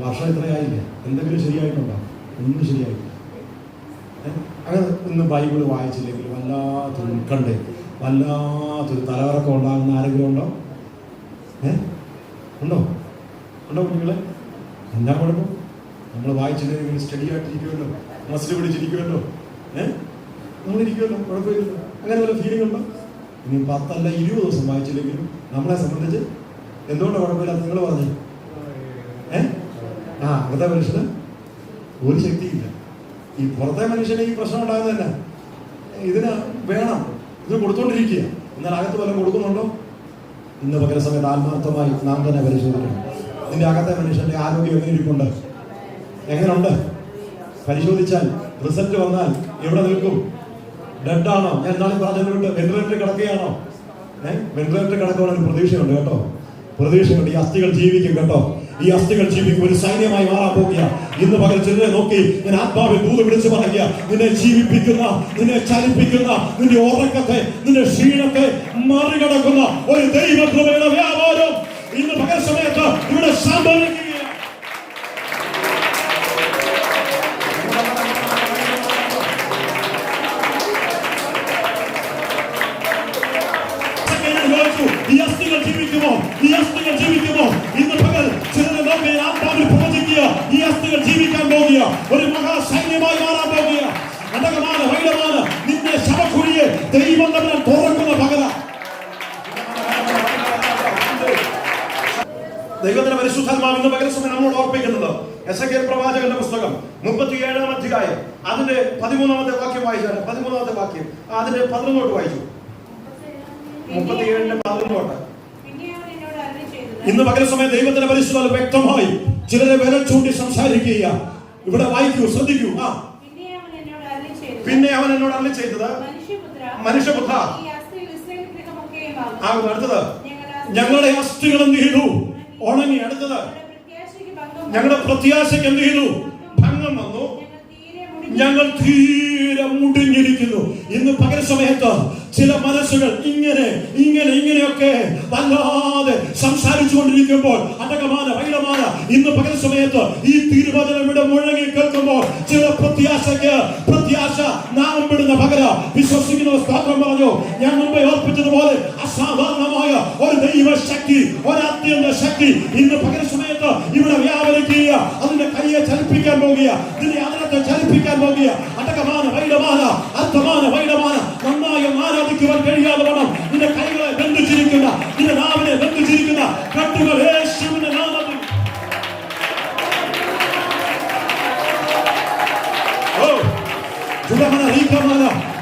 വർഷം ഇത്രയായില്ല, എന്തെങ്കിലും ശരിയായിട്ടുണ്ടോ? ഒന്നും ശരിയായില്ല. അങ്ങനെ ഇന്ന് ബൈബിള് വായിച്ചില്ലെങ്കിൽ വല്ലാത്തൊരു ഉത്കണ്ഠ, വല്ലാത്തൊരു തലകറക്കം ഉണ്ടാകുന്ന ആരെങ്കിലും ഉണ്ടോ? ഉണ്ടോ കുഞ്ഞുങ്ങളെ? എന്താ കുഴപ്പം? നമ്മൾ വായിച്ചില്ലെങ്കിൽ സ്റ്റഡി ആയിട്ടിരിക്കുമല്ലോ, മസിൽ പിടിച്ചിരിക്കുമല്ലോ, നമ്മളിരിക്കുമല്ലോ, കുഴപ്പമില്ല. അങ്ങനെ വല്ല ഫീലിംഗ് ഉണ്ടോ? ഇനി 10 അല്ല 20 ദിവസം വായിച്ചില്ലെങ്കിലും നമ്മളെ സംബന്ധിച്ച് എന്തുകൊണ്ടാണ് കുഴപ്പമില്ലാത്ത? നിങ്ങൾ പറഞ്ഞു അകത്തെ മനുഷ്യന് ഒരു ശക്തിയില്ല. ഈ പുറത്തെ മനുഷ്യന് ഈ പ്രശ്നം ഉണ്ടാകുന്നത് തന്നെ ഇതിന് വേണം, ഇത് കൊടുത്തോണ്ടിരിക്കുക. എന്നാൽ അകത്ത് വല്ലതും കൊടുക്കുന്നുണ്ടോ? ഇന്ന് പകര സമയത്ത് ആത്മാർത്ഥമായി നാം തന്നെ പരിശോധിക്കണം. നിന്റെ അകത്തെ മനുഷ്യന്റെ ആരോഗ്യം എങ്ങനെ ഇരിപ്പുണ്ട്? എങ്ങനെയുണ്ട്? പരിശോധിച്ചാൽ റിസൾട്ട് വന്നാൽ എവിടെ നിൽക്കും? ഡെഡാണോ? ഞാൻ നാളെ പറഞ്ഞിട്ട് വെന്റിലേറ്ററിൽ കിടക്കുകയാണോ? വെന്റിലേറ്ററിൽ കിടക്കാൻ ഒരു പ്രതീക്ഷയുണ്ട് കേട്ടോ, പ്രതീക്ഷയുണ്ട്. ഈ അസ്ഥികൾ ജീവിക്കും കേട്ടോ, ഈ അസ്ഥികൾ ജീവിക്കും, ഒരു സൈന്യമായി മാറാൻ പോകുക. ഇന്ന് പകൽ ചിലരെ നോക്കി ഞാൻ ആത്മാവിൽ ദൂത് വിളിച്ച് പറയുക, നിന്നെ ജീവിപ്പിക്കുന്ന, നിന്നെ ചലിപ്പിക്കുന്ന, നിന്റെ ഉറക്കത്തെ, നിന്റെ ക്ഷീണത്തെ മറികടക്കുന്ന ഒരു ദൈവകൃപയുടെ വ്യാപാരം ഇന്ന് പകൽ സമയത്ത് ഇവിടെ സംഭവിക്കുകയാണ്. എസെക്കിയേൽ പ്രവാചകന്റെ പുസ്തകം 37-ാം അധ്യായം അതിന്റെ 13-ാമത്തെ വാക്യം വായിച്ചാൽ 13-ാമത്തെ വാക്യം അതിന്റെ 11 വായിച്ചു. 37-ന്റെ 11. ഇന്ന് പകൽ സമയം ദൈവത്തിന്റെ പരിശുദ്ധ വ്യക്തമായി ചിലരെ വിരൽ ചൂണ്ടി സംസാരിക്കുക. ഇവിടെ വായിക്കൂ, ശ്രദ്ധിക്കൂ. പിന്നെ അവൻ എന്നോട് അരുളി ചെയ്തത്, മനുഷ്യപുത്ര, അടുത്തത് ഞങ്ങളുടെ അസ്ഥികൾ എന്ത് ചെയ്തു? ഉണങ്ങി. അടുത്തത് ഞങ്ങളുടെ പ്രത്യാശയ്ക്ക് എന്ത് ചെയ്തു? ഭംഗം വന്നു. ഞങ്ങൾ തീരെ മുടിഞ്ഞിരിക്കുന്നു. ഇന്ന് പകൽ സമയത്ത് ചില മനസ്സുകൾ ഇങ്ങനെയൊക്കെ വല്ലാതെ സംസാരിച്ചു കൊണ്ടിരിക്കുമ്പോൾ അടകമാന വൈലമാന ഇന്ന് പകൽ സമയത്ത് ഈ തിരുവചനം ഇവിടെ മുഴങ്ങി കേൾക്കുമ്പോൾ ചില പ്രത്യാശ നാം വിടുന്ന പകര വിശ്വസിക്കുന്ന സ്തോത്രം പറഞ്ഞു. ഞാൻ മുമ്പേ ഓർപ്പിച്ചതുപോലെ അസാധാരണമായ ഒരു ദൈവശക്തി, ഒരു അത്യന്ത ശക്തി ഇന്ന് പകൽ സമയത്ത് ഇവിടെ വ്യാപരിക്കുക. അതിന്റെ കൈയെ ചലിപ്പിക്കാൻ പോകുക, ഇതിന്റെ അതിനത്തെ ചലിപ്പിക്കാൻ പോകുക. അടകമാന വൈലമാന അർത്ഥമാന വൈലമാന നന്നായി ആരാധിക്കുവാൻ കഴിയാതെ വണ്ണം നിന്റെ കൈകളെ ബന്ധിച്ചിരിക്കുന്ന, നിന്റെ നാവിനെ ബന്ധിച്ചിരിക്കുന്ന കെട്ടുകൾ യേശുവിന്റെ നാമത്തിൽ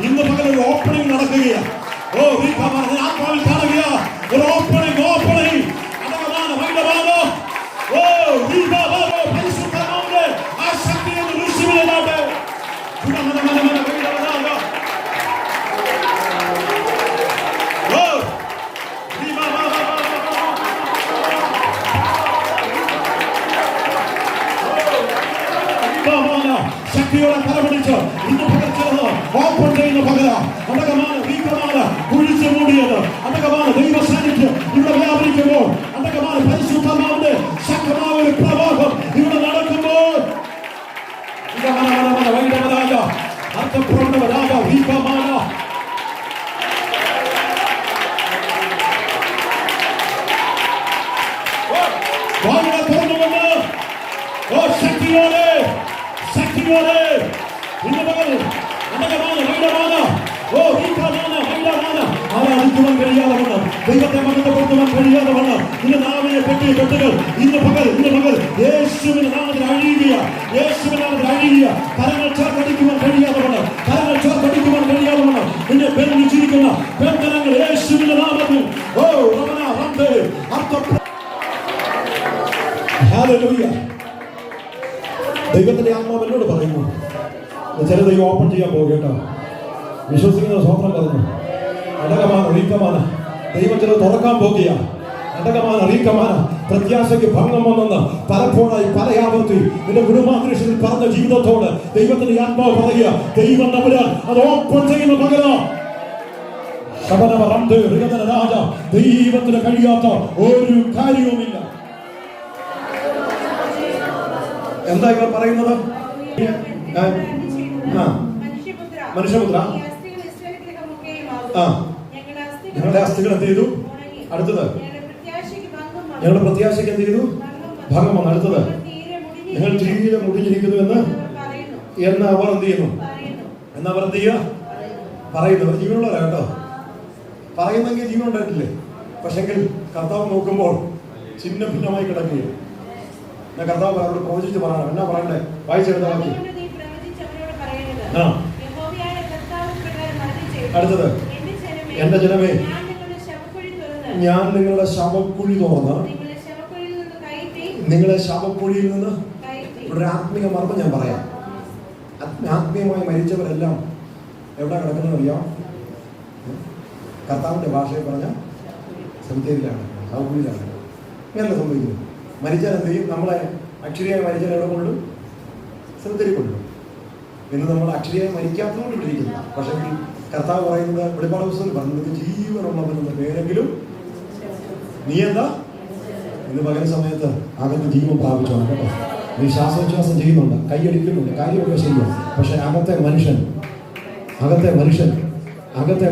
ഇന്ന് പകൽ ഒരു ഓപ്പണിംഗ് നടക്കുകയാണ്. ആത്മാവിൽ കാണുക ഒരു ഓപ്പണിംഗ്. ആ ശക്തിയെ ഋഷിവിലാട്ടെ. ശക്തിയോടെ കരപിടിച്ച് ഇന്ന് പകർച്ചത് ഓപ്പൺ ചെയ്യുന്ന പകര അടകമാണ് വീക്കമാണ് കുഴിച്ചു മൂടിയത്. അടകമാണ് ദൈവ സാന്നിധ്യം ഇവിടെ വ്യാപരിക്കുമ്പോൾ, അടകമാണ് പരിശുദ്ധമാവിന്റെ ശക്തമായ ഒരു പ്രവാഹം ഇവിടെ നടക്കുമ്പോൾ അർത്ഥപ്രവണവരാജ വീക്കമാണ് വാങ്ങുക തുറന്നുകൊണ്ട് ശക്തിയോടെ ഇന്ന് പകൽ അടകമാണ് വൈഡമാണ് ആരാധിക്കുവാൻ കഴിയാതെ വണ്ണം, ദൈവത്തെ മഹത്വപ്പെടുത്തുവാൻ കഴിയാതെ വണ്ണം ഇന്ന് നാവിനെ കെട്ടിയ കെട്ടുകൾ ഇന്ന് പകൽ യേശുവിന്റെ നാമത്തിൽ അഴിയുക. കരങ്ങൾ ചേർത്തടിക്കുവാൻ കഴിയാതെ വണ്ണം നിന്നെ ബന്ധിച്ചിരിക്കുന്ന ബന്ധനങ്ങൾ യേശുവിന്റെ നാമത്തിൽ ദൈവത്തിന്റെ ആത്മാവ് എന്നോട് പറയുന്നു, ചില ദൈവം ഓപ്പൺ ചെയ്യാൻ പോകും കേട്ടോ. വിശ്വസിക്കുന്ന സ്വപ്നം പറഞ്ഞു. അടകമാണ് റീക്കമാന ദൈവം ചിലത് തുറക്കാൻ പോകുക. അടകമാണ് റീക്കമാന പ്രത്യാശയ്ക്ക് ഭംഗം വന്നെന്ന് പലപ്പോഴായി പലയാവർത്തി നിന്റെ കുടുംബാന്തരീക്ഷത്തിൽ പറഞ്ഞ ജീവിതത്തോട് ദൈവത്തിന്റെ ആത്മാവ് പറയുക, ദൈവം നമ്പുരാൻ അത് ഓപ്പൺ ചെയ്യുന്ന പകരം രാജ ദൈവത്തിന് കഴിയാത്ത ഒരു കാര്യവുമില്ല. എന്താ ഇവർ പറയുന്നത്? മനുഷ്യപുത്ര, ഞങ്ങളുടെ അസ്ഥികൾ എന്ത് ചെയ്തു? അടുത്തത് ഞങ്ങളുടെ പ്രത്യാശയ്ക്ക് എന്ത് ചെയ്തു? ഭംഗം വന്നു. അടുത്തത് നിങ്ങൾ തീരെ മുടിഞ്ഞിരിക്കുന്നു എന്ന് അവർ എന്ത് ചെയ്യുന്നു? അവർ എന്ത് ചെയ്യുക? പറയുന്നു. ജീവനുള്ളവരാ കേട്ടോ. പറയുന്നെങ്കിൽ ജീവൻ ഉണ്ടായിട്ടില്ലേ? പക്ഷെങ്കിൽ കർത്താവ് നോക്കുമ്പോൾ ചിഹ്ന ഭിന്നമായി കിടക്കുകയാണ്. ഞാൻ കർത്താവ് അവരോട് പ്രവചിച്ച് പറയണം. എന്നാ പറയണ്ടേ? വായിച്ചെടുത്ത വാക്യം. അടുത്തത്, എന്റെ ജനമേ, ഞാൻ നിങ്ങളുടെ ശവക്കുഴി തുറന്ന് നിങ്ങളെ ശവക്കുഴിയിൽ നിന്ന് ഇവിടെ ആത്മീയ മർമ്മം ഞാൻ പറയാം. ആത്മീയമായി മരിച്ചവരെല്ലാം എവിടെ കിടക്കുന്നത് അറിയാം? കർത്താവിന്റെ ഭാഷയിൽ പറഞ്ഞ സെമിത്തേരിയിലാണ്, ശവക്കുഴിയിലാണ്. ഇങ്ങനല്ല സംഭവിക്കുന്നത്. മരിച്ചാൽ എന്ത് ചെയ്യും? നമ്മളെ അക്ഷരിയായി മരിച്ചാൽ എവിടെ കൊണ്ടു? സെമിത്തേരി കൊണ്ടു. ഇന്ന് നമ്മൾ അക്ഷരിയായി മരിക്കാത്തതുകൊണ്ട് ഇട്ടിരിക്കുന്നു. പക്ഷേ കർത്താവ് പറയുന്നത് വെളിപ്പാട് പുസ്തകത്തിൽ പറഞ്ഞത് ജീവനുള്ളവനെന്ന പേരെങ്കിലും നീ എന്താ? ഇന്ന് പകൽ സമയത്ത് അകത്ത് ജീവൻ പ്രാപിച്ചോണം കേട്ടോ. നീ ശ്വാസോച്ഛ്വാസം ചെയ്യുന്നുണ്ട്, കൈയടിക്കുന്നുണ്ട്, കാര്യമൊക്കെ ശരിയാണ്. പക്ഷെ അകത്തെ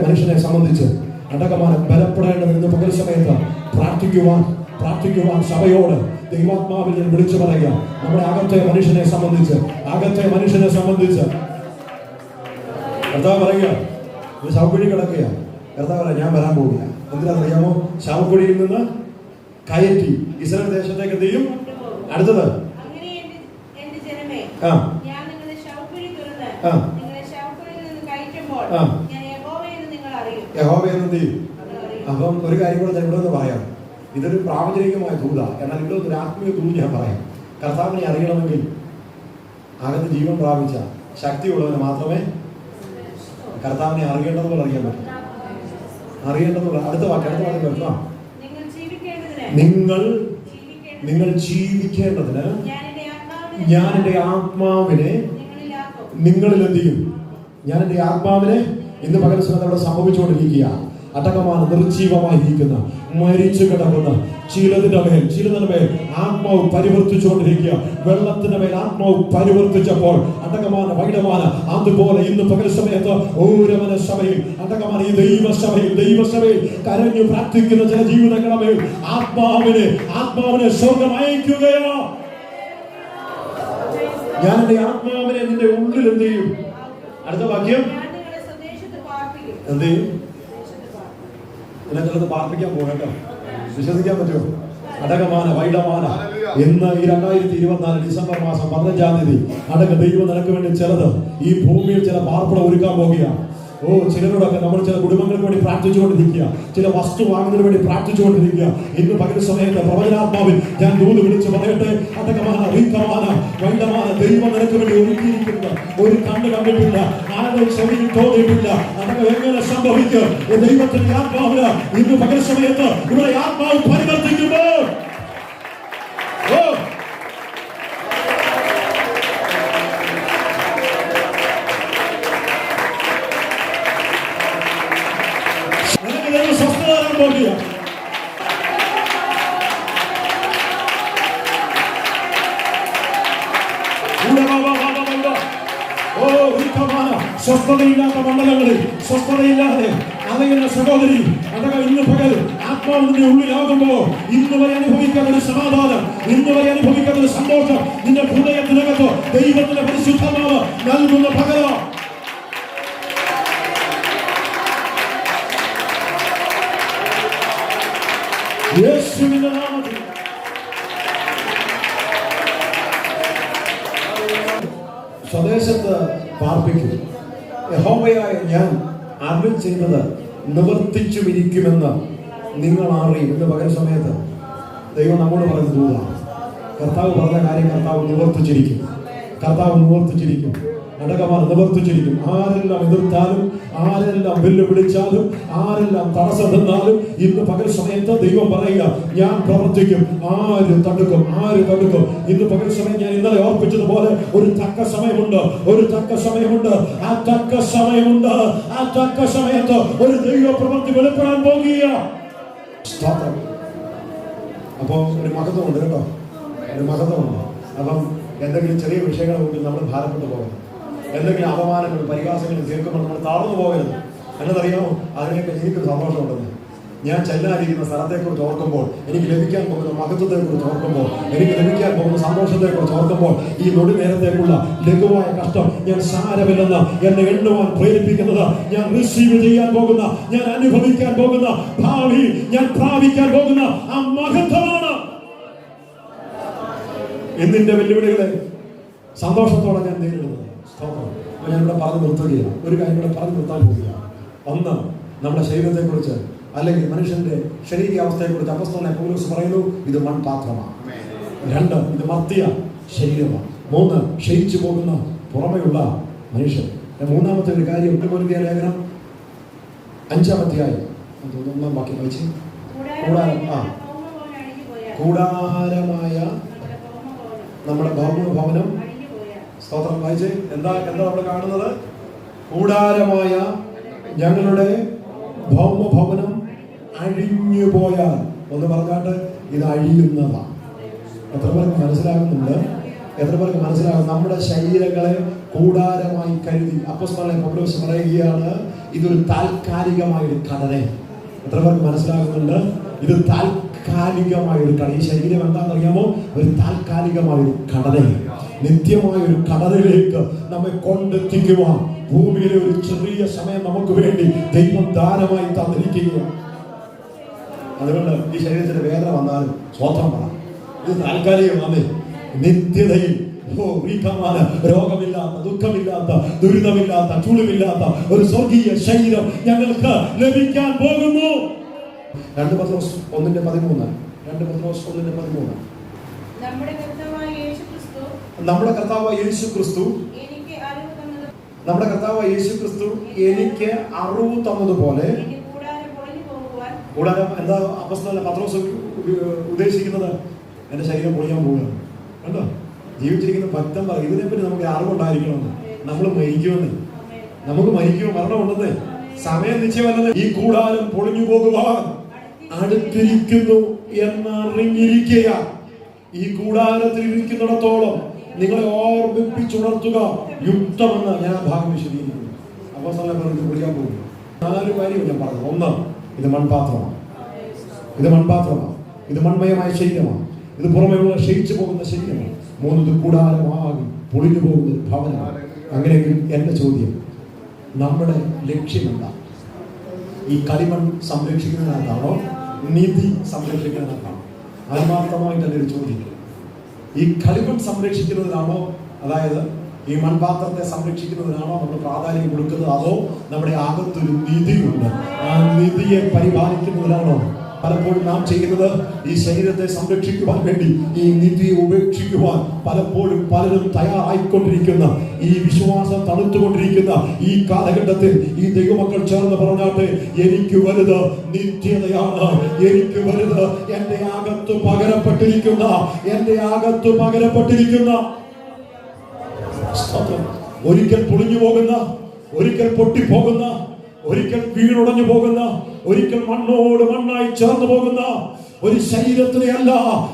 മനുഷ്യനെ സംബന്ധിച്ച് അടകമാനം ബലപ്പെടേണ്ടത് ഇന്ന് പകൽ സമയത്ത് പ്രാർത്ഥിക്കുവാൻ സഭയോട് ദൈവാത്മാവിൽ ഞാൻ വിളിച്ചു പറയുക. നമ്മുടെ അകത്തെ മനുഷ്യനെ സംബന്ധിച്ച് കർത്താവ് പറയുക, ശവക്കുഴി കിടക്കുക. കർത്താവ് പറയാം, ഞാൻ വരാൻ പോവുക. എന്തിനാണെന്നറിയാമോ? ശവക്കുഴിയിൽ നിന്ന് കയറ്റി ഇസ്രായേൽ ദേശത്തേക്ക് എന്ത് ചെയ്യും? അടുത്തത് ഞാൻ നിങ്ങളുടെ ശവക്കുഴി തുറന്ന് നിങ്ങളെ ശവക്കുഴിയിൽ നിന്ന് കയറ്റുമ്പോൾ ഞാൻ യഹോവയെന്ന് നിങ്ങൾ അറിയും. യഹോവയെന്ന് എന്ത് ചെയ്യും? അപ്പം ഒരു കാര്യം കൂടെ ഇവിടെ ഒന്ന് പറയാം. ഇതൊരു പ്രാവചനികമായ ദൂത, എന്നാൽ ഇവിടെ ഒരു ആത്മീയ ദൂത് ഞാൻ പറയാം. കർത്താവിനെ അറിയണമെങ്കിൽ അകത്ത് ജീവൻ പ്രാപിച്ച ശക്തിയുള്ളവന് മാത്രമേ കർത്താവിനെ അറിയേണ്ടതുപോലെ അറിയാൻ പറ്റും. അറിയേണ്ടതുപോലെ അടുത്ത വാക്ക് കേൾക്കാം. നിങ്ങൾ ജീവിക്കേണ്ടതിന് ഞാൻ എൻ്റെ ആത്മാവിനെ നിങ്ങളിൽ എന്ത് ചെയ്യും? ഞാൻ എൻ്റെ ആത്മാവിനെ ഇന്ന് പകൽ അവിടെ സംഭവിച്ചുകൊണ്ടിരിക്കുക. അടക്കമാണ് നിർജീവമായിരിക്കുന്ന മരിച്ചു കിടക്കുന്ന ചിലതിന്റെ മേൽ ആത്മാവ് പരിവർത്തിച്ചുകൊണ്ടിരിക്കുക. വെള്ളത്തിന്റെ മേൽ ആത്മാവ് പരിവർത്തിച്ചപ്പോൾ അടക്കമാണ് വൈഡമാന അതുപോലെ ഇന്ന് പകൽ സമയത്ത് ഓരോ സഭയിൽ അടക്കമാണ് ഈ ദൈവസഭയിൽ കരഞ്ഞു പ്രാർത്ഥിക്കുന്ന ചില ജീവിതങ്ങളുടെ മേൽ ആത്മാവിനെ സ്വർഗം അയക്കുകയോ. ഞാൻ എന്റെ ആത്മാവിനെ നിന്റെ ഉള്ളിൽ എന്ത് ചെയ്യും? അടുത്ത വാക്യം എന്ത് ചെയ്യും? ഇതിനകത്ത് പാർപ്പിക്കാൻ പോകട്ടോ. വിശ്വസിക്കാൻ പറ്റുമോ? അടകമാന വൈഡമാന ഇന്ന് ഈ 2024 ഡിസംബർ മാസം 15-ാം തീയതി ദൈവം നിനക്ക് വേണ്ടി ചിലത് ഈ ഭൂമിയിൽ ചില പാർപ്പിടം ഒരുക്കാൻ പോകുകയാണ്. ചിലരോടൊക്കെ നമ്മൾ ചില കുടുംബങ്ങൾക്ക് വേണ്ടി പ്രാർത്ഥിച്ചുകൊണ്ടിരിക്കുക, ചില വസ്തു വാങ്ങുന്നതിന് വേണ്ടി പ്രാർത്ഥിച്ചുകൊണ്ടിരിക്കുക. ഇന്ന് പകൽ സമയത്ത് പ്രവചനാത്മാവിൽ ഞാൻ ദൂത് വിളിച്ച് പറയട്ടെ, അടകമാന റീക്കമാന വൈഡമാന ദൈവം നിനക്ക് വേണ്ടി ഒരുക്കിയിരിക്കുന്നത് ഒരു കണ്ണ് കണ്ടിട്ടില്ല, ആരുടെ ചെവിയിൽ തോന്നിയിട്ടില്ല. അതൊക്കെ എങ്ങനെ സംഭവിക്കും? ദൈവത്തിന്റെ ആത്മാവിന് ഇന്ന് പകൽ സമയത്ത് ഇവിടെ ആത്മാവ് പരിവർത്തിക്കുമ്പോൾ സ്വസ്ഥതയില്ലാത്ത മണ്ഡലങ്ങളിൽ സ്വസ്ഥതയില്ലാതെ അറിയുന്ന സഹോദരി അതൊക്കെ ഇന്ന് പകൽ ആത്മാവിന്റെ ഉള്ളിലാകുമ്പോൾ ഇന്ന് വരെ അനുഭവിക്കുന്ന ഒരു സമാധാനം, ഇന്ന് വരെ അനുഭവിക്കുന്ന ഒരു സന്തോഷം നിന്റെ ഹൃദയത്തിനകത്ത് ദൈവത്തിന്റെ പരിശുദ്ധമാവ് നൽകുന്ന പകലോ. യേശുവിന്റെ നാമത്തിൽ സ്വദേശത്ത് പാർപ്പിക്കും. യഹോവയായ ഞാൻ അരുളി ചെയ്തത് നിവർത്തിച്ചുമിരിക്കുമെന്ന് നിങ്ങൾ അറിയും. ഇന്ന് പകൽ സമയത്ത് ദൈവം നമ്മോട് പറയുന്ന ദൂതാണ്. കർത്താവ് പറഞ്ഞ കാര്യം കർത്താവ് നിവർത്തിച്ചിരിക്കും. അടകമാണ് നിവർത്തിച്ചിരിക്കും. ആരെല്ലാം എതിർത്താലും, ആരെല്ലാം വെല്ലുവിളിച്ചാലും, ആരെല്ലാം തടസ്സം നിന്നാലും ഇന്ന് പകൽ സമയത്ത് ദൈവം പറയുക, ഞാൻ പ്രവർത്തിക്കും. ആര് തടുക്കും? ഇന്ന് പകൽ സമയം ഞാൻ ഇന്നലെ ഓർപ്പിച്ചതുപോലെ ഒരു തക്ക സമയമുണ്ട്. ആ തക്ക സമയത്ത് ഒരു ദൈവ പ്രവൃത്തി വെളിപ്പെടാൻ പോകുക. അപ്പൊ ഒരു മഹത്വമുണ്ട് കേട്ടോ, ഒരു മഹത്വമുണ്ട്. അപ്പം എന്തെങ്കിലും ചെറിയ വിഷയങ്ങളെ മുമ്പിൽ നമ്മൾ ഭാരപ്പെട്ടു പോകരുത്. എന്തെങ്കിലും അപമാനങ്ങൾ പരിഹാസങ്ങൾ കേൾക്കുമ്പോൾ നമ്മൾ താഴ്ന്നു പോകരുത്. എന്നതറിയാമോ? അതിനെയൊക്കെ എനിക്കൊരു സന്തോഷമുണ്ടെന്ന്. ഞാൻ ചെല്ലാതിരിക്കുന്ന സ്ഥലത്തെക്കുറിച്ച് ഓർക്കുമ്പോൾ, എനിക്ക് ലഭിക്കാൻ പോകുന്ന മഹത്വത്തെക്കുറിച്ച് ഓർക്കുമ്പോൾ, എനിക്ക് ലഭിക്കാൻ പോകുന്ന സന്തോഷത്തെക്കുറിച്ച് ഓർക്കുമ്പോൾ ഈ നൊടി നേരത്തേക്കുള്ള ലഘുവായ കഷ്ടം ഞാൻ സാരമില്ലെന്ന് എന്നെ എണ്ണുവാൻ പ്രേരിപ്പിക്കുന്നത്, ഞാൻ റിസീവ് ചെയ്യാൻ പോകുന്ന, ഞാൻ അനുഭവിക്കാൻ പോകുന്ന ഭാവി, ഞാൻ പ്രാപിക്കാൻ പോകുന്ന ആ മഹത്വമാണ്. എന്നിന്റെ വെല്ലുവിളികളെ സന്തോഷത്തോടെ ഞാൻ നേരിടുന്നത്. അപ്പൊ ഞാനിവിടെ പറഞ്ഞു നിർത്തുകയാണ്. ഒരു കാര്യം ഇവിടെ പറഞ്ഞു നിർത്താൻ പോവുകയാണ്. ഒന്ന്, നമ്മുടെ ശരീരത്തെക്കുറിച്ച് അല്ലെങ്കിൽ മനുഷ്യന്റെ ശരീരാവസ്ഥയെക്കുറിച്ച് അപ്പോസ്തലനായ പൗലോസ് പറയുന്നു, ഇത് മൺപാത്രമാണ്. 2, ഇത് മർത്തിയ ശരീരമാണ്. 3, ക്ഷയിച്ചു പോകുന്ന പുറമെയുള്ള മനുഷ്യൻ. മൂന്നാമത്തെ ഒരു കാര്യം, കൊരിന്ത്യർ ലേഖനം 5-ാം അധ്യായം 1-ാം വാക്യം വായിച്ച്, കൂടാരമായ നമ്മുടെ ഭൗമഭവനം, സ്തോത്രം വായിച്ച്, എന്താ നമ്മൾ കാണുന്നത്? കൂടാരമായ ഞങ്ങളുടെ ഭൗമഭവനം അഴിഞ്ഞു പോയാൽ, ഒന്ന് പറഞ്ഞാട്ട് ഇത് അഴിയുന്നതാണ്. എത്ര പേർക്ക് മനസ്സിലാകുന്നുണ്ട്? നമ്മുടെ ശരീരങ്ങളെ കൂടാരമായി കരുതി അപ്പോസ്തലനായ പൗലോസ് പറയുകയാണ്, ഇതൊരു താൽക്കാലികമായൊരു ഘടനയാണ്. എത്ര പേർക്ക് മനസ്സിലാകുന്നുണ്ട്? ഇത് താൽക്കാലികമായൊരു ഘടന. ഈ ശരീരം എന്താണെന്നറിയാമോ? ഒരു താൽക്കാലികമായൊരു ഘടനയാണ്. നിത്യമായൊരു ഘടനയിലേക്ക് നമ്മെ കൊണ്ടെത്തിക്കുവാൻ ഭൂമിയിലെ ഒരു ചെറിയ സമയം നമുക്ക് വേണ്ടി ദൈവം ദാനമായി തന്നിരിക്കുകയാണ്. അതുകൊണ്ട് ഈ ശരീരത്തിന് വേദന വന്നാലും സ്വന്തം പറ, ഇത് താൽക്കാലികമാണ്. നിത്യതയിൽ രോഗമില്ലാത്ത, ദുഃഖമില്ലാത്ത, ദുരിതമില്ലാത്ത, ചൂടുമില്ലാത്ത ഒരു സ്വർഗീയ ശരീരം ഞങ്ങൾക്ക് ലഭിക്കാൻ പോകുന്നു. 2 പത്രോസ് 1:13. 2 പത്രോസ് 1:13. നമ്മുടെ കർത്താവായ യേശു ക്രിസ്തു എനിക്ക് അറിവ് തന്നതുപോലെ കൂടാരം എന്താ അപ്പോസ്തലൻ പത്രോസ് ഉദ്ദേശിക്കുന്നത്? എന്റെ ശരീരം പൊളിയാൻ പോവുകയാണ്. കണ്ടോ? ജീവിച്ചിരിക്കുന്ന ഭക്തന്മാർ ഇതിനെപ്പറ്റി നമുക്ക് അറിവുണ്ടായിരിക്കണമെന്ന്. നമ്മൾ മരിക്കുമെന്ന്, നമുക്ക് മരിക്കുമോ, മരണമുണ്ടെന്ന്, സമയം നിശ്ചയമല്ലെന്ന്. ഈ കൂടാരം പൊളിഞ്ഞു പോകുവാൻ അടുത്തിരിക്കുന്നു എന്നറിഞ്ഞിരിക്കുക. ഈ കൂടാരത്തിൽ ഇരിക്കുന്നിടത്തോളം നിങ്ങളെ ഓർമ്മിപ്പിച്ചുണർത്തുക യുക്തമെന്ന് ഞാൻ ആ ഭാഗം വിശദീകരിക്കുന്നു. അപ്പോസ്തലൻ പറഞ്ഞു പൊളിയാൻ പോകും. 4 കാര്യം ഞാൻ പറഞ്ഞു. 1, ഇത് മൺപാത്രമാണ്. ഇത് മൺപാത്രമാണ്. ഇത് മൺമയമായ ശരീരമാണ്. ഇത് പുറമെയുള്ള ക്ഷയിച്ചു പോകുന്ന ശരീരമാണ്. 3, ഇത് കൂടാരമാകും പൊളിഞ്ഞു പോകുന്ന ഭവനമാണ്. അങ്ങനെയെങ്കിൽ എന്റെ ചോദ്യം, നമ്മുടെ ലക്ഷ്യമെന്താ? ഈ കളിമൺ സംരക്ഷിക്കുന്നതിനകത്താണോ നീതി സംരക്ഷിക്കുന്നതിനകത്താണോ? ആത്മാർത്ഥമായിട്ട് എൻ്റെ ഒരു ചോദ്യം. ഈ കളിമൺ സംരക്ഷിക്കുന്നതിനാണോ, അതായത് ഈ മൺപാത്രത്തെ സംരക്ഷിക്കുന്നതിനാണോ നമ്മൾ പ്രാധാന്യം കൊടുക്കുന്നത്? അതോ നമ്മുടെ അകത്തൊരു നിധിയുണ്ട്, ആ നിധിയെ പരിപാലിക്കുന്നതിനാണോ? പലപ്പോഴും നാം ചെയ്യുന്നത് ഈ ശരീരത്തെ സംരക്ഷിക്കുവാൻ വേണ്ടി ഈ നിധിയെ ഉപേക്ഷിക്കുവാൻ പലപ്പോഴും പലരും തയ്യാറായിക്കൊണ്ടിരിക്കുന്ന, ഈ വിശ്വാസം തണുത്തുകൊണ്ടിരിക്കുന്ന ഈ കാലഘട്ടത്തിൽ ഈ ദൈവമക്കൾ ചേർന്ന് പറഞ്ഞാട്ടെ, എനിക്ക് വലുത് നിത്യതയാണ്. എനിക്ക് വലുത് എന്റെ അകത്ത് പകരപ്പെട്ടിരിക്കുന്ന ഒരിക്കൽ പൊളിഞ്ഞു പോകുന്ന, ഒരിക്കൽ പൊട്ടിപ്പോകുന്ന, ഒരിക്കൽ വീണുടഞ്ഞു പോകുന്ന, ഒരിക്കൽ മണ്ണോട് മണ്ണായി ചേർന്ന് പോകുന്ന ഒരു ശരീരത്തിനെ അല്ല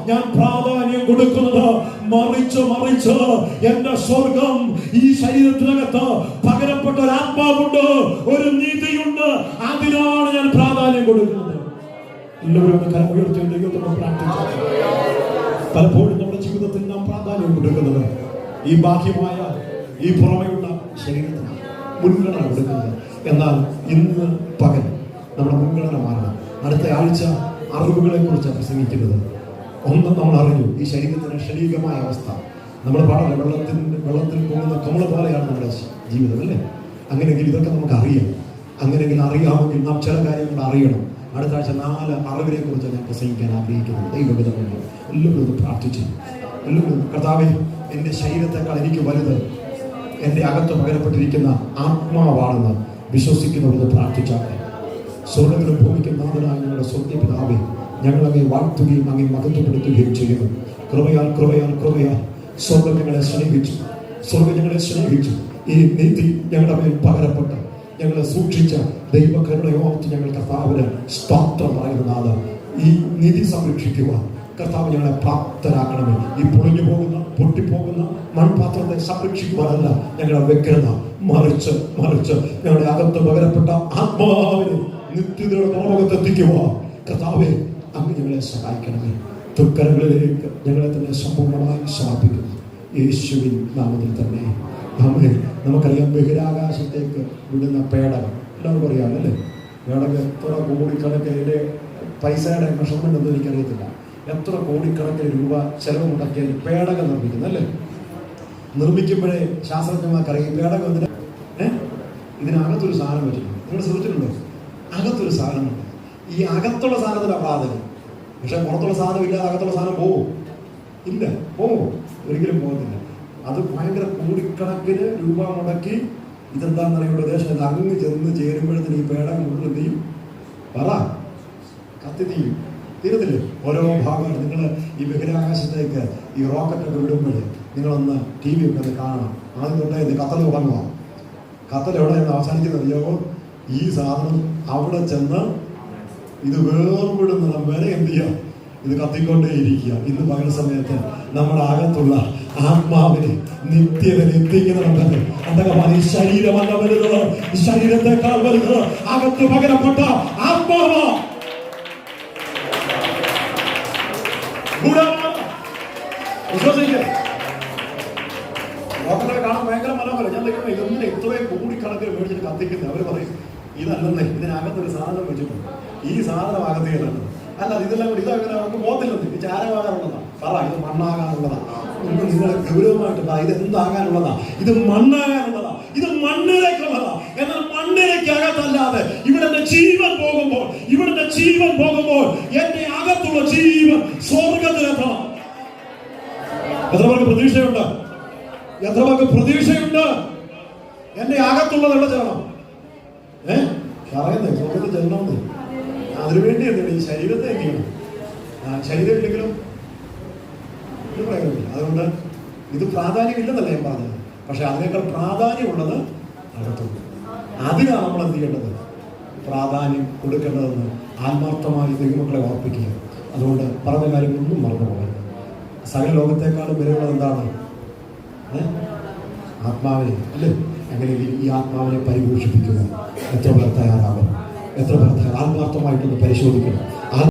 ഞാൻ പ്രാധാന്യം കൊടുക്കുന്നത്. മറിച്ച് എന്റെ സ്വർഗം ഈ ശരീരത്തിനകത്ത് പകരപ്പെട്ട ഒരു ആത്മാവുണ്ട്, ഒരു നീതിയുണ്ട്. അതിനാണ് ഞാൻ പ്രാധാന്യം കൊടുക്കുന്നത്. എല്ലാവരും കരം ഉയർത്തി ദൈവത്തോട് പ്രാർത്ഥിച്ചു. പലപ്പോഴും നമ്മുടെ ജീവിതത്തിൽ നാം പ്രാധാന്യം കൊടുക്കുന്നത് ഈ ബാഹ്യമായ, ഈ പുറമെയുള്ള ശരീരത്തിനാണ് മുൻഗണന കൊടുക്കുന്നത്. എന്നാൽ ഇന്ന് പകൽ നമ്മുടെ മുൻഗണന മാറണം. അടുത്ത ആഴ്ച അറിവുകളെ കുറിച്ചാണ് പ്രസംഗിക്കുന്നത്. ഒന്ന്, നമ്മൾ അറിഞ്ഞു ഈ ശരീരത്തിന് ക്ഷണികമായ അവസ്ഥ. നമ്മൾ പാടല്ലേ, വെള്ളത്തിൽ പോകുന്ന കമള പോലെയാണ് നമ്മുടെ ജീവിതം, അല്ലേ? അങ്ങനെയെങ്കിൽ ഇതൊക്കെ നമുക്ക് അറിയാം. അങ്ങനെയെങ്കിൽ അറിയാമെങ്കിൽ നാം ചില കാര്യങ്ങൾ അറിയണം. അടുത്ത ആഴ്ച 4 അറിവിനെ കുറിച്ച് ഞാൻ പ്രസംഗിക്കാൻ ആഗ്രഹിക്കുന്നത്. ദൈവവിധമാണ്. എല്ലാവരും ഒന്ന് പ്രാർത്ഥിച്ചു. എല്ലാവരും, കർത്താവേ, എൻ്റെ ശരീരത്തെക്കാൾ എനിക്ക് വലുത് എൻ്റെ അകത്ത് പകരപ്പെട്ടിരിക്കുന്ന ആത്മാവാണെന്ന് വിശ്വസിക്കുന്നവർക്ക് പ്രാർത്ഥിച്ചാട്ടെ. സ്വർഗ്ഗത്തിലും ഭൂമിക്കും നാഥനായ ഞങ്ങളുടെ സ്വർഗ്ഗ പിതാവേ, ഞങ്ങളങ്ങേ വാഴ്ത്തുകയും അങ്ങേ മഹത്വപ്പെടുത്തുകയും ചെയ്യുന്നു. കൃപയാൽ സ്വർഗ്ഗം ഞങ്ങളെ സ്നേഹിച്ചു. ഈ നീതി ഞങ്ങളുടെ മേൽ പകരപ്പെട്ട് ഞങ്ങളെ സൂക്ഷിച്ച ദൈവകരുണയോർത്ത് ഞങ്ങൾ കർത്താവിന് സ്തോത്രം പറയുന്നതാണ്. ഈ നിധി സംരക്ഷിക്കുവാൻ കർത്താവ് ഞങ്ങളെ പ്രാപ്തരാക്കണമേ. ഈ പൊളിഞ്ഞു പോകുന്ന, പൊട്ടിപ്പോകുന്ന മൺപാത്രത്തെ സംരക്ഷിക്കുവാനല്ല ഞങ്ങളെ വെക്കരുത്, മറിച്ച് ഞങ്ങളുടെ അകത്ത് പകരപ്പെട്ട ആത്മാവിനെ നിത്യതയുടെ ലോകത്തെത്തിക്കുവാൻ കർത്താവെ അങ്ങ് ഞങ്ങളെ സഹായിക്കണമേ. തൃക്കരങ്ങളിലേക്ക് ഞങ്ങളെ തന്നെ സമ്പൂർണ്ണമായി സമർപ്പിക്കുന്നു യേശുവിൻ നാമത്തിൽ തന്നെ. ആമേൻ. നമുക്കറിയാം, ബഹിരാകാശത്തേക്ക് വിടുന്ന പേടകം എല്ലാവർക്കും അറിയാമല്ലേ? പേടകം എത്ര കോടിക്കണക്കിന്, പൈസയുടെ മെഷർമെന്റ് ഒന്നും എനിക്കറിയത്തില്ല, എത്ര കോടിക്കണക്കിന് രൂപ ചെലവ് മുടക്കിയ പേടകം നിർമ്മിക്കുന്നത്, അല്ലേ? നിർമ്മിക്കുമ്പോഴേ ശാസ്ത്രജ്ഞന്മാർക്കറിയാം പേടകം എന്തിനാ. ഇതിനകത്തൊരു സാധനം വെച്ചിട്ടുണ്ട്. നിങ്ങൾ ശ്രദ്ധിച്ചിട്ടുണ്ടോ? അകത്തൊരു സാധനമുണ്ട്. ഈ അകത്തുള്ള സാധനത്തിന് പ്രാധാന്യം. പക്ഷെ പുറത്തുള്ള സാധനം ഇല്ലാതെ അകത്തുള്ള സാധനം പോവും? ഇല്ല. പോവോ? ഒരിക്കലും പോകത്തില്ല. അത് ഭയങ്കര കോടിക്കണക്കിന് രൂപ മുടക്കി ഇതെന്താണെന്ന് അറിയുമ്പോൾ ദേശം അങ്ങ് ചെന്ന് ചേരുമ്പോഴത്തേന് ഈ പേടകം മുഴുവൻ എന്ത് ചെയ്യും? പറ, കത്തി തീരും. തീരത്തില്ലേ? ഓരോ ഭാഗമാണ്. നിങ്ങൾ ഈ ബഹിരാകാശത്തേക്ക് ഈ റോക്കറ്റൊക്കെ വിടുമ്പോൾ നിങ്ങളൊന്ന് TV ഒക്കെ ഒന്ന് കാണണം. ആദ്യം തൊട്ടേ കത്തൽ തുടങ്ങുക. കത്തൽ എവിടെയാണ് അവസാനിക്കുന്നത് അറിയാമോ? ഈ സാധനം അവിടെ ചെന്ന് ഇത് വേർപെടുന്നിടം വരെ എന്ത് ചെയ്യുക? ഇത് കത്തിക്കൊണ്ടേയിരിക്കുക. ഇന്ന് പകൽ സമയത്ത് നമ്മുടെ അകത്തുള്ള ആത്മാവിനെ നിത്യതയിൽ എത്തിക്കുന്നുണ്ടെങ്കിൽ എന്തൊക്കെ ശരീരമല്ല വലുത്, ശരീരത്തെക്കാൾ വലുത് അകത്ത് പകരപ്പെട്ട ആത്മാവ്. റോക്കറ്റൊക്കെ കാണാൻ ഭയങ്കര മനോഹരം. ഞാൻ നിൽക്കുന്നത് ഇതൊന്നും ഇത്രയും കോടിക്കണക്കിന് മേടിച്ചിട്ട് കത്തിക്കുന്നത്. അവർ പറയും ഇതല്ലെന്നേ, ഇതിനകത്തൊരു സാധനം വെച്ചിട്ടുണ്ട്, ഈ സാധനം അകത്തേതാണ്. അല്ല, ഇതെല്ലാം കൂടി ഇതങ്ങനെ നമുക്ക് പോകത്തില്ലെന്ന്. ഈ ചാരമാകാനുള്ളതാണ്. പറ, ഇത് മണ്ണാകാനുള്ളതാണ്. നിങ്ങൾ ഗൗരവമായിട്ട് പറ, ഇത് എന്താകാനുള്ളതാ? ഇത് മണ്ണാകാനുള്ളതാ, ഇത് മണ്ണിലേക്കുള്ളതാ. എന്നാൽ മണ്ണിലേക്കകത്തല്ലാതെ ഇവിടുത്തെ ജീവൻ പോകുമ്പോൾ, ഇവിടുത്തെ ജീവൻ പോകുമ്പോൾ എന്റെ അകത്തുള്ള ജീവൻ സ്വർഗത്തിലെത്തണം. എത്ര പേർക്ക് പ്രതീക്ഷയുണ്ട്? എത്ര പേർക്ക് പ്രതീക്ഷയുണ്ട്? എന്റെ അകത്തുള്ളത് എവിടെ ചെല്ലണം? പറയുന്നേ സ്വർഗത്തിൽ ചെല്ലണമെന്ന്. അതിനുവേണ്ടി എന്താണ് ഈ ശരീരത്തെ എന്ത് ചെയ്യണം? ശരീരം ഇല്ലെങ്കിലും ഒരു പ്രയോജനമില്ല. അതുകൊണ്ട് ഇത് പ്രാധാന്യമില്ലെന്നല്ല ഞാൻ പറഞ്ഞത്, പക്ഷെ അതിനേക്കാൾ പ്രാധാന്യമുള്ളത് അകത്തുണ്ട്. അതിനാണ് നമ്മൾ എന്ത് ചെയ്യേണ്ടത്? പ്രാധാന്യം കൊടുക്കേണ്ടതെന്ന് ആത്മാർത്ഥമായി ദൈവമക്കളെ ഓർപ്പിക്കുക. അതുകൊണ്ട് പറഞ്ഞ കാര്യങ്ങളൊന്നും മറന്നു പോകരുത്. സകല ലോകത്തെക്കാളും വിലയുള്ളത് എന്താണ്? ആത്മാവിനെ അല്ലേ? അങ്ങനെ ഈ ആത്മാവിനെ പരിപോഷിപ്പിക്കുക. എത്ര പേർ തയ്യാറാകും? എത്ര പേർ ആത്മാർത്ഥമായിട്ടൊന്ന് പരിശോധിക്കണം.